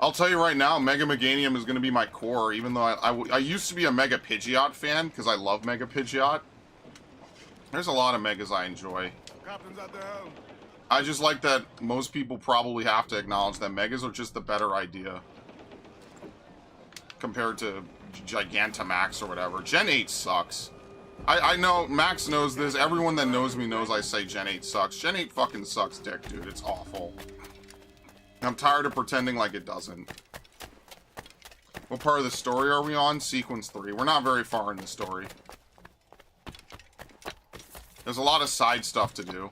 I'll tell you right now, Mega Meganium is going to be my core, even though I used to be a Mega Pidgeot fan, because I love Mega Pidgeot. There's a lot of Megas I enjoy. I just like that most people probably have to acknowledge that Megas are just the better idea. Compared to Gigantamax or whatever. Gen 8 sucks. I know, Max knows this, everyone that knows me knows I say Gen 8 sucks. Gen 8 fucking sucks dick, dude, it's awful. I'm tired of pretending like it doesn't. What part of the story are we on? Sequence 3. We're not very far in the story. There's a lot of side stuff to do.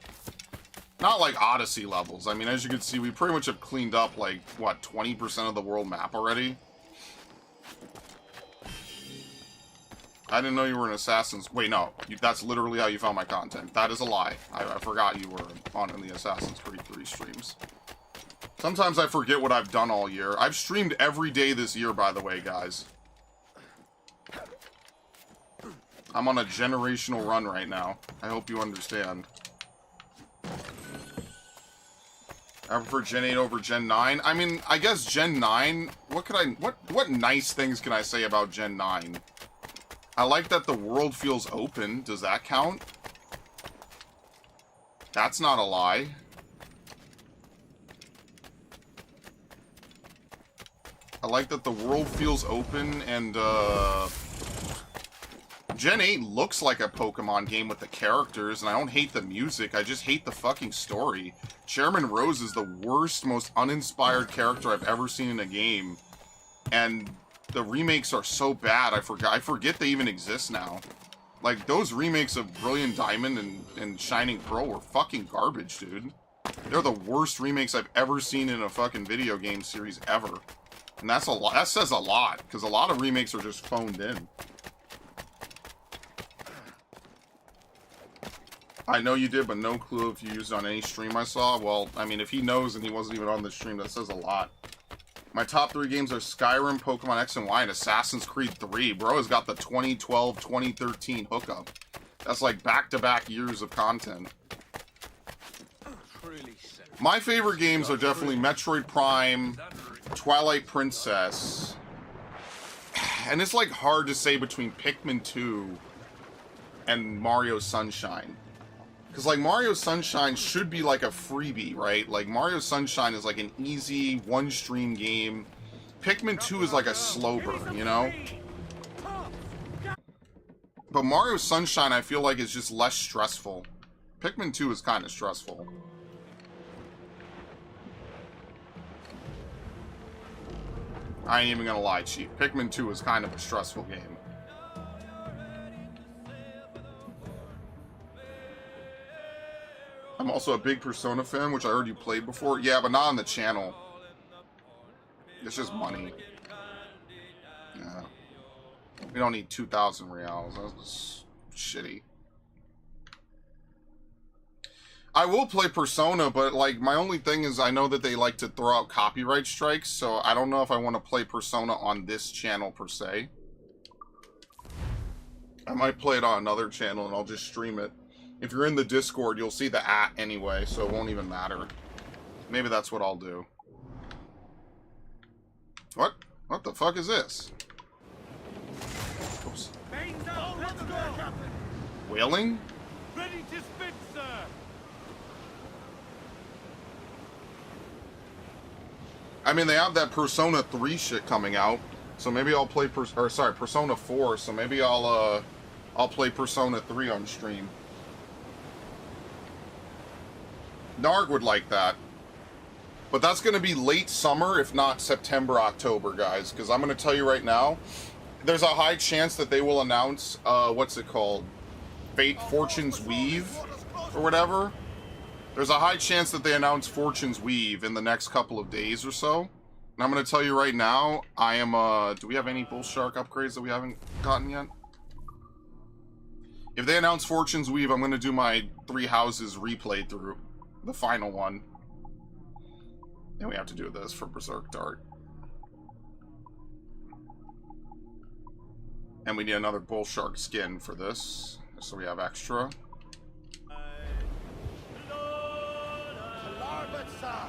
Not like Odyssey levels. I mean, as you can see, we pretty much have cleaned up, like, what, 20% of the world map already? I didn't know you were an Assassin's... Wait, no. That's literally how you found my content. That is a lie. I forgot you were on in the Assassin's Creed 3 streams. Sometimes I forget what I've done all year. I've streamed every day this year, by the way, guys. I'm on a generational run right now. I hope you understand. I prefer Gen 8 over Gen 9. I mean, I guess Gen 9... What nice things can I say about Gen 9? I like that the world feels open. Does that count? That's not a lie. I like that the world feels open and, Gen 8 looks like a Pokemon game with the characters, and I don't hate the music, I just hate the fucking story. Chairman Rose is the worst, most uninspired character I've ever seen in a game. And the remakes are so bad, I forget they even exist now. Like, those remakes of Brilliant Diamond and Shining Pearl were fucking garbage, dude. They're the worst remakes I've ever seen in a fucking video game series ever. And that's a lot. That says a lot, because a lot of remakes are just phoned in. I know you did, but no clue if you used it on any stream I saw. Well, I mean, if he knows and he wasn't even on the stream, that says a lot. My top 3 games are Skyrim, Pokemon X and Y, and Assassin's Creed 3. Bro has got the 2012, 2013 hookup. That's like back-to-back years of content. My favorite games are definitely Metroid Prime, Twilight Princess, and it's like hard to say between Pikmin 2 and Mario Sunshine. Because, like, Mario Sunshine should be, like, a freebie, right? Like, Mario Sunshine is, like, an easy, one-stream game. Pikmin 2 is, like, a slow burn, you know? But Mario Sunshine, I feel like, is just less stressful. Pikmin 2 is kind of stressful. I ain't even gonna lie, Chief. Pikmin 2 is kind of a stressful game. I'm also a big Persona fan, which I heard you played before. Yeah, but not on the channel. It's just money. Yeah. We don't need 2,000 reals. That's shitty. I will play Persona, but, like, my only thing is I know that they like to throw out copyright strikes, so I don't know if I want to play Persona on this channel, per se. I might play it on another channel, and I'll just stream it. If you're in the Discord, you'll see the @ anyway, so it won't even matter. Maybe that's what I'll do. What? What the fuck is this? Oops. Whaling? Ready to spit, sir. I mean, they have that Persona 3 shit coming out, so maybe I'll play Persona 4, so maybe I'll play Persona 3 on stream. Narg would like that. But that's going to be late summer, if not September, October, guys. Because I'm going to tell you right now, there's a high chance that they will announce, what's it called? Fate Fortune's Weave, or whatever. There's a high chance that they announce Fortune's Weave in the next couple of days or so. And I'm going to tell you right now, I am, do we have any Bull Shark upgrades that we haven't gotten yet? If they announce Fortune's Weave, I'm going to do my 3 houses replay through. The final one. And we have to do this for Berserk Dart. And we need another Bull Shark skin for this, so we have extra.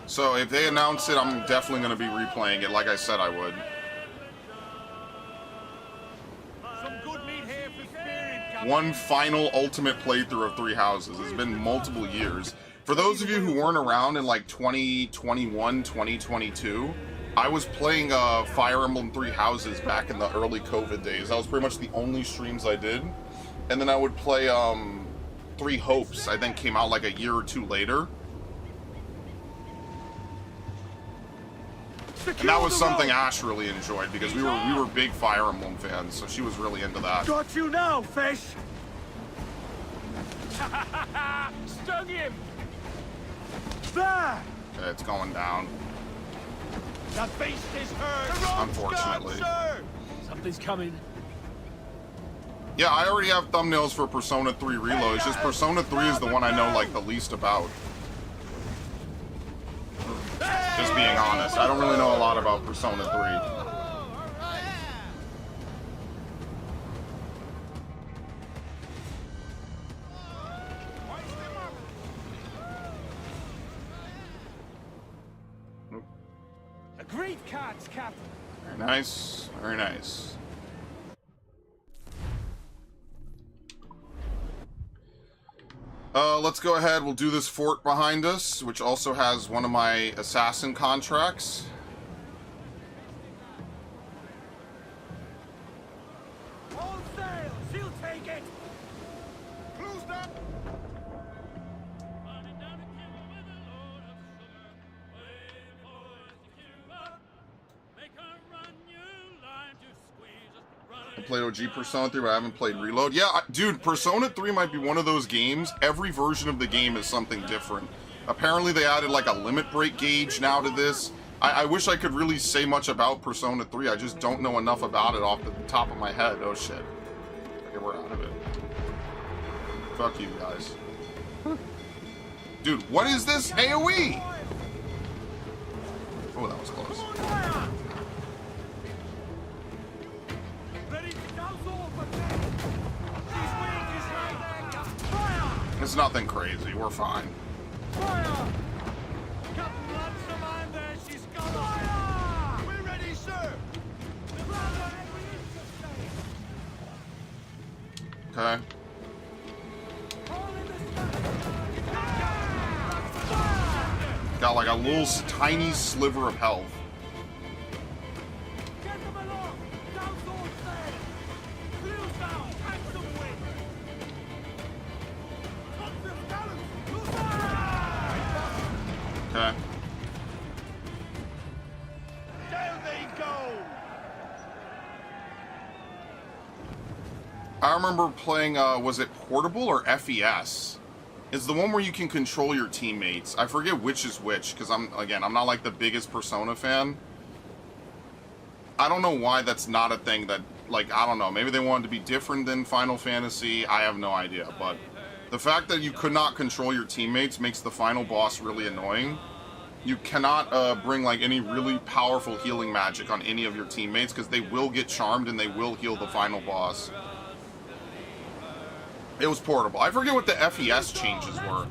So if they announce it, I'm definitely going to be replaying it like I said I would. One final ultimate playthrough of 3 houses. It's been multiple years. For those of you who weren't around in like 2021, 2022, I was playing Fire Emblem 3 Houses back in the early COVID days. That was pretty much the only streams I did. And then I would play 3 Hopes, I think came out like a year or 2 later. And that was something Ash really enjoyed because we were big Fire Emblem fans, so she was really into that. Got you now, fish! Stung him! There! Okay, it's going down. The beast is hurt! Unfortunately. Something's coming. Yeah, I already have thumbnails for Persona 3 Reload. It's just Persona 3 is the one I know, like, the least about. Just being honest. I don't really know a lot about Persona 3. Agreed, cards, Captain. Very nice. Very nice. Let's go ahead. We'll do this fort behind us, which also has one of my assassin contracts. All sails, she'll take it. Close that. I played OG Persona 3, but I haven't played Reload. Yeah, dude, Persona 3 might be one of those games. Every version of the game is something different. Apparently they added like a limit break gauge now to this. I wish I could really say much about Persona 3. I just don't know enough about it off the top of my head. Oh shit. Okay, we're out of it. Fuck you guys. Dude, what is this? AoE! Oh, that was close. It's nothing crazy. We're fine. Fire! Captain Lancer, line there. She's got fire! We're ready, sir. Okay. Got like a little tiny sliver of health. Get them along. Down sword sail. Wheels down. Axe them wing. Okay. Down they go. I remember playing, was it Portable or FES? It's the one where you can control your teammates. I forget which is which, because I'm not like the biggest Persona fan. I don't know why that's not a thing that, like, I don't know. Maybe they wanted to be different than Final Fantasy. I have no idea, but the fact that you could not control your teammates makes the final boss really annoying. You cannot bring, like, any really powerful healing magic on any of your teammates, because they will get charmed and they will heal the final boss. It was Portable. I forget what the FES changes were.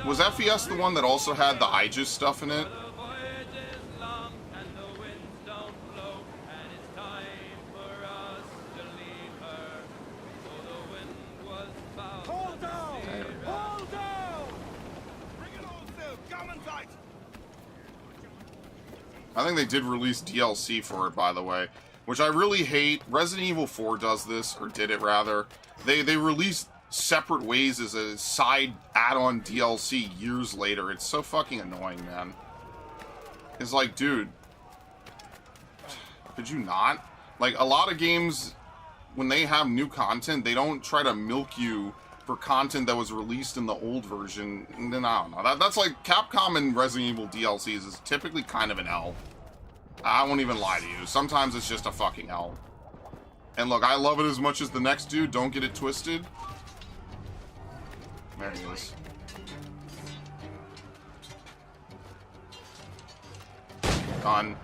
Was FES the one that also had the Aegis stuff in it? Hold down. Hold down. Bring it on, Phil. Come and tight. I think they did release DLC for it, by the way. Which I really hate. Resident Evil 4 does this, or did it rather. They released separate ways as a side add-on DLC years later. It's so fucking annoying, man. It's like, dude, could you not? Like, a lot of games, when they have new content, they don't try to milk you for content that was released in the old version. And then, I don't know. That's like, Capcom and Resident Evil DLCs is typically kind of an L. I won't even lie to you. Sometimes it's just a fucking L. And look, I love it as much as the next dude. Don't get it twisted. There he is. Done.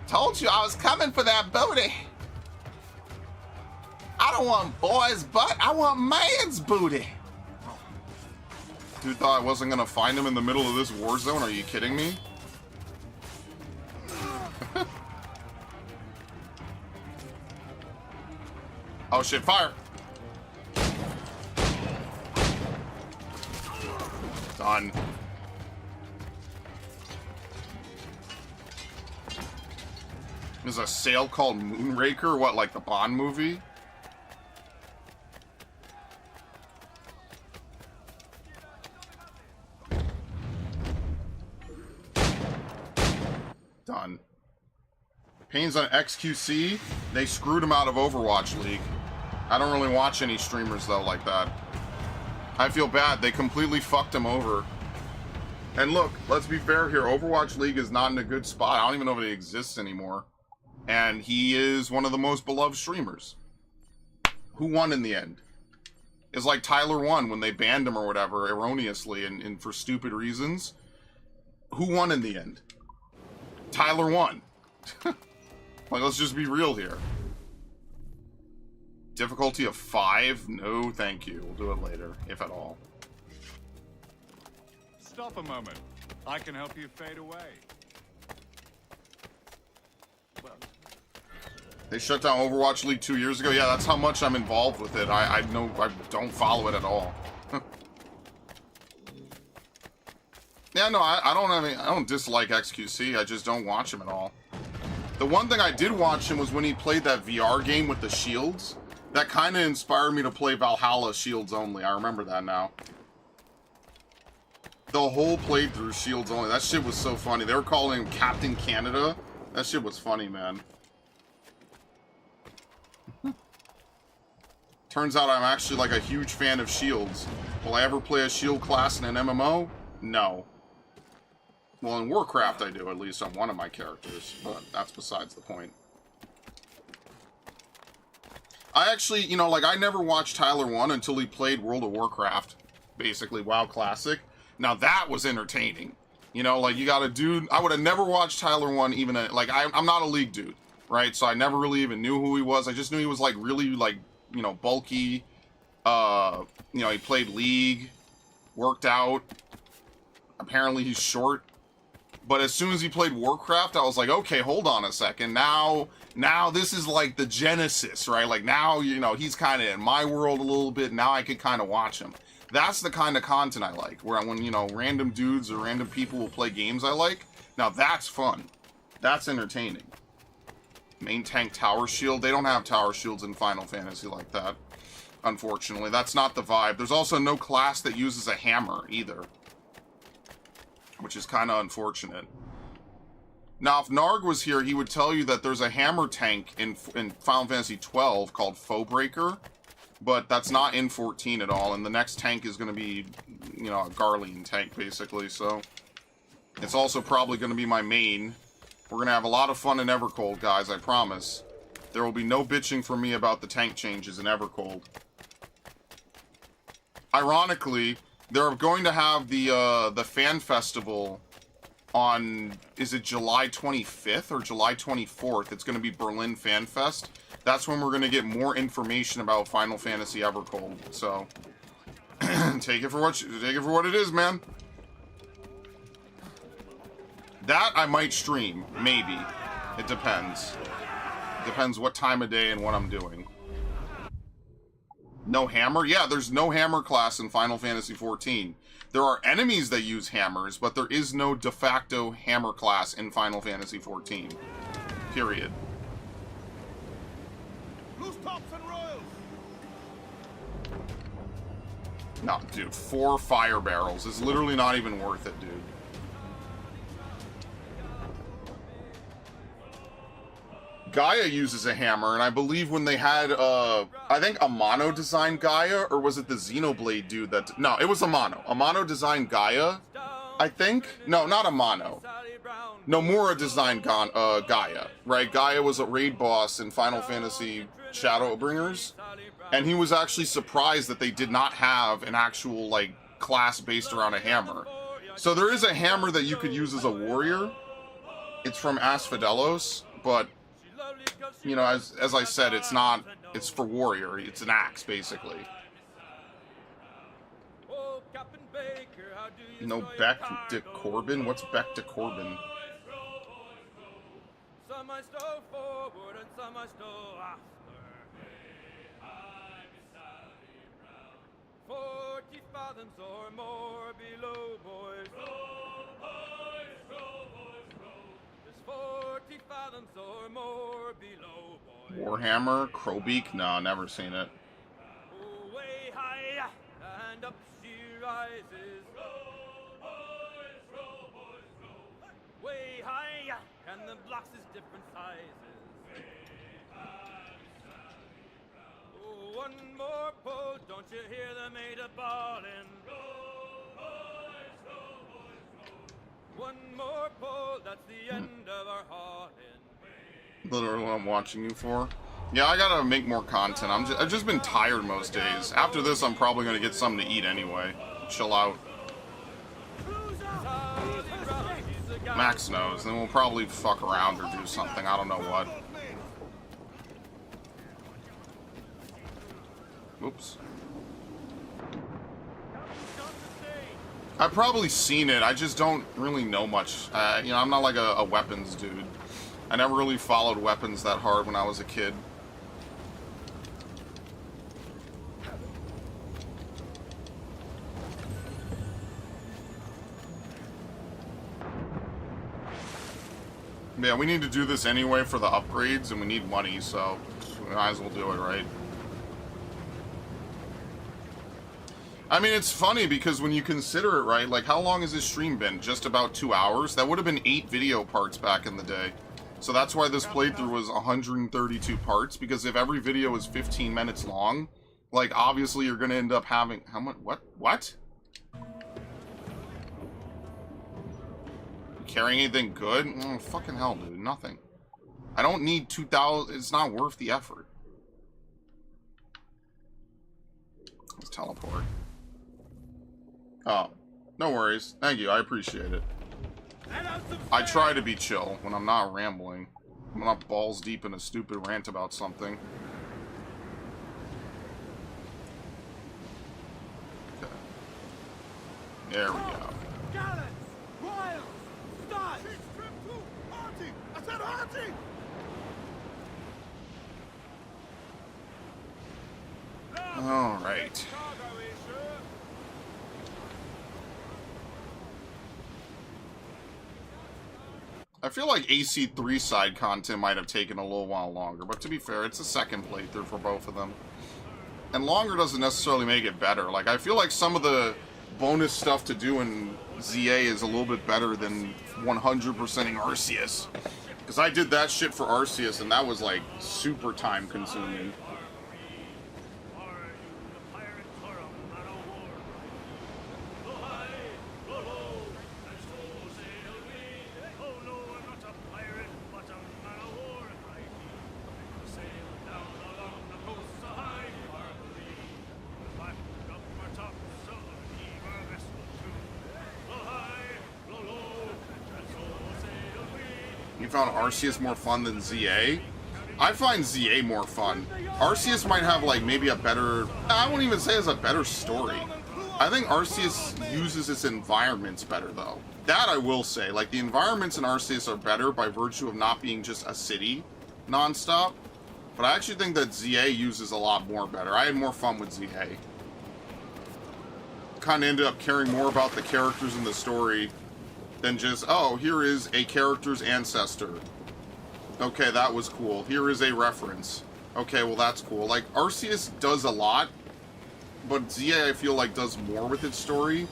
Told you I was coming for that booty. I don't want boys' butt. I want man's booty. Dude thought I wasn't gonna find him in the middle of this war zone. Are you kidding me? Oh shit, fire! Done. There's a sale called Moonraker? What, like the Bond movie? Done. Pains on XQC, they screwed him out of Overwatch League. I don't really watch any streamers though like that. I feel bad, they completely fucked him over. And look, let's be fair here. Overwatch League is not in a good spot. I don't even know if it exists anymore. And he is one of the most beloved streamers. Who won in the end? It's like Tyler won when they banned him or whatever, erroneously and for stupid reasons. Who won in the end? Tyler won. Like, let's just be real here. Difficulty of 5? No, thank you. We'll do it later, if at all. Stop a moment. I can help you fade away. They shut down Overwatch League 2 years ago. Yeah, that's how much I'm involved with it. I know I don't follow it at all. Yeah, no, I don't dislike XQC. I just don't watch him at all. The one thing I did watch him was when he played that VR game with the shields. That kind of inspired me to play Valhalla shields only. I remember that now. The whole playthrough shields only. That shit was so funny. They were calling him Captain Canada. That shit was funny, man. Turns out I'm actually like a huge fan of shields. Will I ever play a shield class in an MMO? No. Well, in Warcraft I do, at least on one of my characters, but that's besides the point. I actually, you know, like, I never watched Tyler 1 until he played World of Warcraft, basically, WoW Classic. Now, that was entertaining. You know, like, you got a dude, I would have never watched Tyler 1 even, like, I'm not a League dude, right? So I never really even knew who he was. I just knew he was, like, really, like, you know, bulky. You know, he played League, worked out. Apparently he's short. But as soon as he played Warcraft, I was like, okay, hold on a second. Now this is like the genesis, right? Like now, you know, he's kind of in my world a little bit. Now I could kind of watch him. That's the kind of content I like. Where when, you know, random dudes or random people will play games I like. Now that's fun. That's entertaining. Main tank tower shield. They don't have tower shields in Final Fantasy like that. Unfortunately, that's not the vibe. There's also no class that uses a hammer either, which is kind of unfortunate. Now, if Narg was here, he would tell you that there's a hammer tank in Final Fantasy 12 called Foebreaker, but that's not in 14 at all, and the next tank is going to be, you know, a Garlean tank, basically, so it's also probably going to be my main. We're going to have a lot of fun in Evercold, guys, I promise. There will be no bitching from me about the tank changes in Evercold. Ironically, they're going to have the fan festival on, is it July 25th or July 24th? It's going to be Berlin Fan Fest. That's when we're going to get more information about Final Fantasy Evercold. So take it for what it is, man. That I might stream, maybe. It depends. Depends what time of day and what I'm doing. No hammer? Yeah, there's no hammer class in Final Fantasy XIV. There are enemies that use hammers, but there is no de facto hammer class in Final Fantasy XIV. Period. Loose tops and royals. No, dude, 4 fire barrels is literally not even worth it, dude. Gaia uses a hammer, and I believe when they had, I think Amano designed Gaia, or was it the Xenoblade dude that... No, it was Amano. Amano designed Gaia, I think? No, not Amano. Nomura designed Gaia, right? Gaia was a raid boss in Final Fantasy Shadowbringers, and he was actually surprised that they did not have an actual, like, class based around a hammer. So there is a hammer that you could use as a warrior. It's from Asphodelos, but... You know, as I said, it's not, it's for warrior. It's an axe, basically. No Beck de Corbin? What's Beck de Corbin? Some I stole forward and some I stole after. 40 fathoms or more below, boys. Roll, boys, roll, boys, roll. There's 40 fathoms or more below, boys. Warhammer? Crowbeak? No, never seen it. Oh, way high, and up she rises. Roll, boys, roll. Way high, and the blocks is different sizes. Oh, one more pull, don't you hear the maid a bawling? Roll, boys, roll. One more pull, that's the end of our hauling. Literally what I'm watching you for. Yeah, I gotta make more content. I've just been tired most days. After this, I'm probably gonna get something to eat anyway. Chill out. Max knows. Then we'll probably fuck around or do something. I don't know what. Oops. I've probably seen it. I just don't really know much. You know, I'm not like a weapons dude. I never really followed weapons that hard when I was a kid. Yeah, we need to do this anyway for the upgrades, and we need money, so we might as well do it, right? I mean, it's funny because when you consider it, right, like, how long has this stream been? Just about 2 hours? That would have been 8 video parts back in the day. So that's why this playthrough was 132 parts, because if every video is 15 minutes long, like, obviously you're going to end up having... How much? What? Carrying anything good? Oh, fucking hell, dude. Nothing. I don't need 2,000. It's not worth the effort. Let's teleport. Oh, no worries. Thank you. I appreciate it. I try to be chill when I'm not rambling. I'm not balls deep in a stupid rant about something. Okay. There we go. All right. I feel like AC3 side content might have taken a little while longer, but to be fair, it's a second playthrough for both of them. And longer doesn't necessarily make it better. Like, I feel like some of the bonus stuff to do in ZA is a little bit better than 100%ing Arceus. Because I did that shit for Arceus, and that was, like, super time-consuming. You found Arceus more fun than ZA? I find ZA more fun. Arceus might have, like, maybe a better... I wouldn't even say it's a better story. I think Arceus uses its environments better, though. That I will say. Like, the environments in Arceus are better by virtue of not being just a city non-stop. But I actually think that ZA uses a lot more better. I had more fun with ZA. Kind of ended up caring more about the characters in the story than just, oh, here is a character's ancestor. Okay, that was cool. Here is a reference. Okay, well, that's cool. Like, Arceus does a lot, but ZA, I feel like, does more with its story.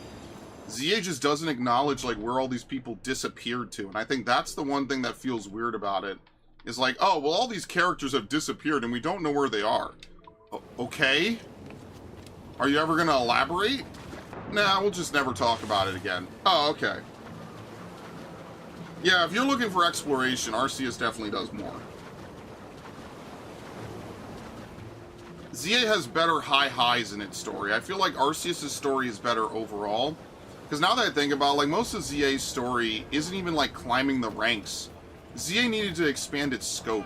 ZA just doesn't acknowledge, like, where all these people disappeared to, and I think that's the one thing that feels weird about it. Is like, oh, well, all these characters have disappeared, and we don't know where they are. Okay? Are you ever gonna elaborate? Nah, we'll just never talk about it again. Oh, okay. Yeah, if you're looking for exploration, Arceus definitely does more. ZA has better high highs in its story. I feel like Arceus' story is better overall. Because now that I think about it, like, most of ZA's story isn't even, like, climbing the ranks. ZA needed to expand its scope.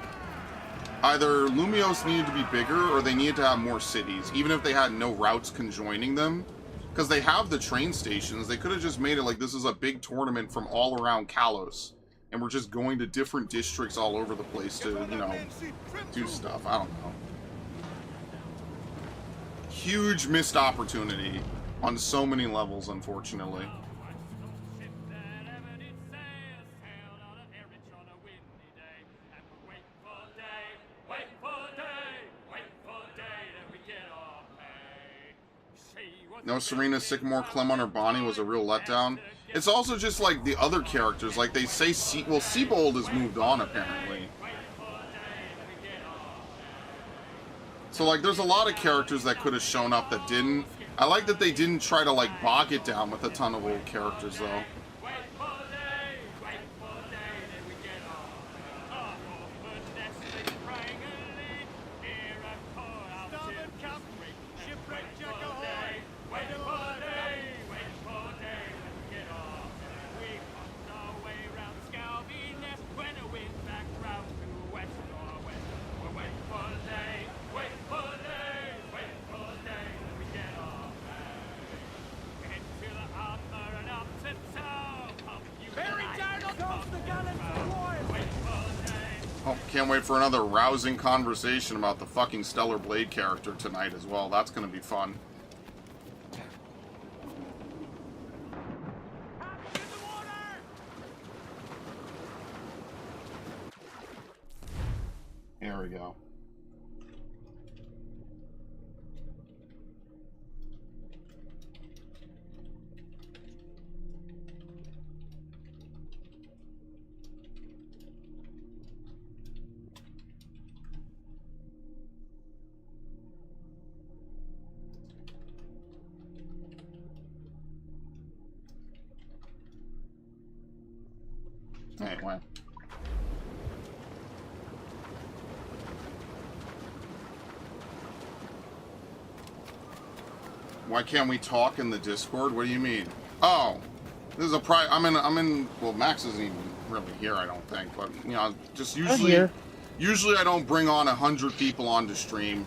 Either Lumiose needed to be bigger, or they needed to have more cities, even if they had no routes conjoining them. Because they have the train stations, they could have just made it like this is a big tournament from all around Kalos. And we're just going to different districts all over the place to, you know, do stuff. I don't know. Huge missed opportunity on so many levels, unfortunately. No Serena, Sycamore, Clemon, or Bonnie was a real letdown. It's also just like the other characters, like they say, well, Seabold has moved on apparently. So like there's a lot of characters that could have shown up that didn't. I like that they didn't try to like bog it down with a ton of old characters though. can't wait for another rousing conversation about the fucking Stellar Blade character tonight as well. That's gonna be fun. Here we go. Anyway. Why can't we talk in the Discord? What do you mean? Oh, this is a I'm in. Well, Max isn't even really here, I don't think. But you know, just usually I don't bring on 100 people onto stream.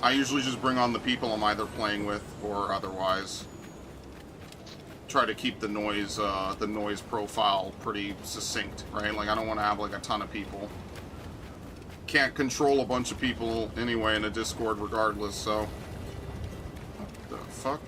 I usually just bring on the people I'm either playing with or otherwise. Try to keep the noise profile pretty succinct, right? Like I don't want to have like a ton of people. Can't control a bunch of people anyway in a Discord regardless, so. What the fuck?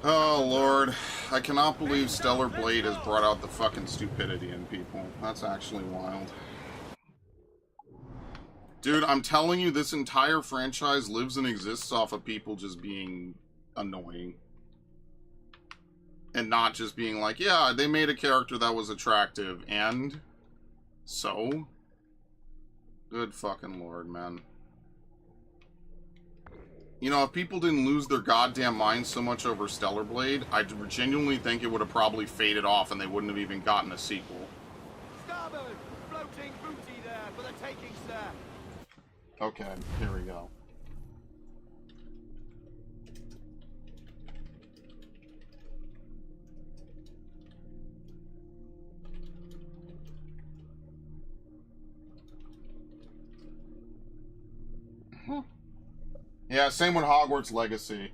Oh, Lord. I cannot believe Stellar Blade has brought out the fucking stupidity in people. That's actually wild. Dude, I'm telling you, this entire franchise lives and exists off of people just being annoying. And not just being like, yeah, they made a character that was attractive, and... so? Good fucking Lord, man. You know, if people didn't lose their goddamn minds so much over Stellar Blade, I genuinely think it would have probably faded off and they wouldn't have even gotten a sequel. Starboard! Floating booty there for the taking, sir! Okay, here we go. Yeah, same with Hogwarts Legacy.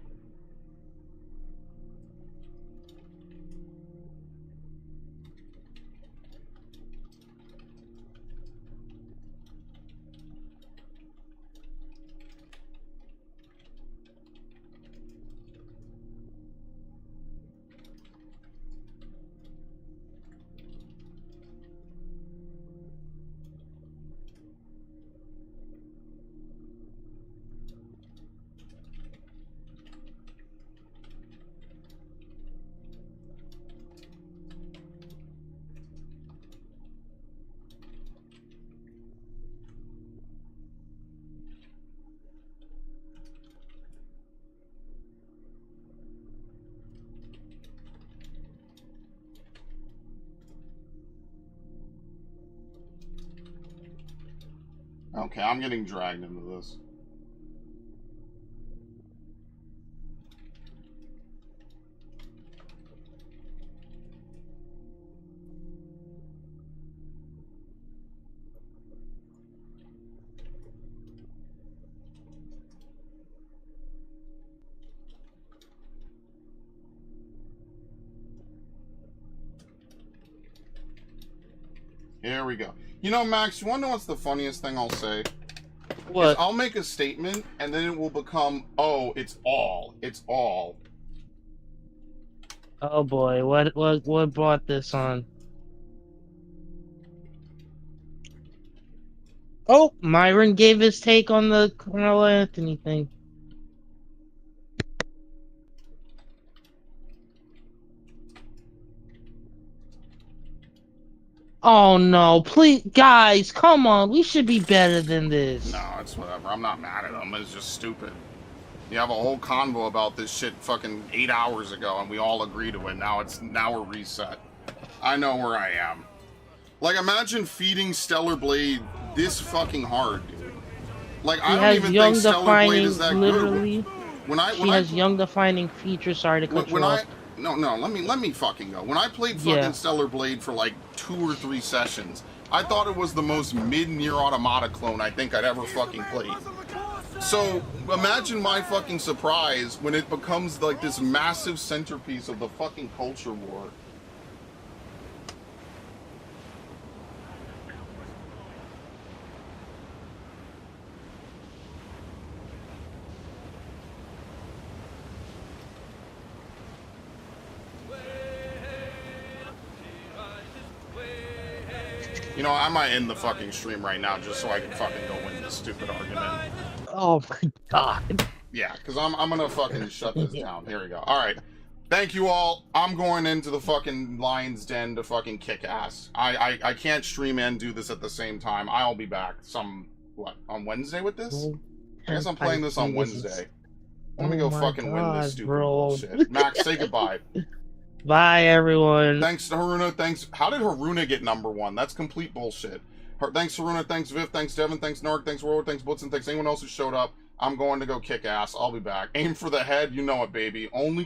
Okay, I'm getting dragged into this. Here we go. You know, Max, you want to know what's the funniest thing I'll say? What? Is I'll make a statement, and then it will become, oh, it's all. It's all. Oh boy, what brought this on? Oh, Myron gave his take on the Carmelo Anthony thing. Oh no, please, guys, come on. We should be better than this. No, it's whatever. I'm not mad at him. It's just stupid. You have a whole convo about this shit fucking 8 hours ago, and we all agree to it. Now we're reset. I know where I am. Like, imagine feeding Stellar Blade this fucking hard, dude. Like, I don't even think Stellar Blade is that literally, good. When I has young defining features. Sorry to cut you off. No, let me fucking go. When I played fucking Stellar Blade for like 2 or 3 sessions, I thought it was the most mid-Nier Automata clone I think I'd ever fucking played. So, imagine my fucking surprise when it becomes like this massive centerpiece of the fucking culture war. You know, I might end the fucking stream right now just so I can fucking go win this stupid argument. Oh my god. Yeah, because I'm gonna fucking shut this down. Here we go. Alright. Thank you all. I'm going into the fucking Lion's Den to fucking kick ass. I can't stream and do this at the same time. I'll be back on Wednesday with this? I guess I'm playing this on Wednesday. Let me go fucking win this stupid bullshit. Max, say goodbye. Bye, everyone. Thanks to Haruna. Thanks. How did Haruna get #1? That's complete bullshit. Thanks, Haruna. Thanks, Viv. Thanks, Devin. Thanks, Nark. Thanks, Warwood. Thanks, Blitzen. Thanks, anyone else who showed up. I'm going to go kick ass. I'll be back. Aim for the head. You know it, baby. Only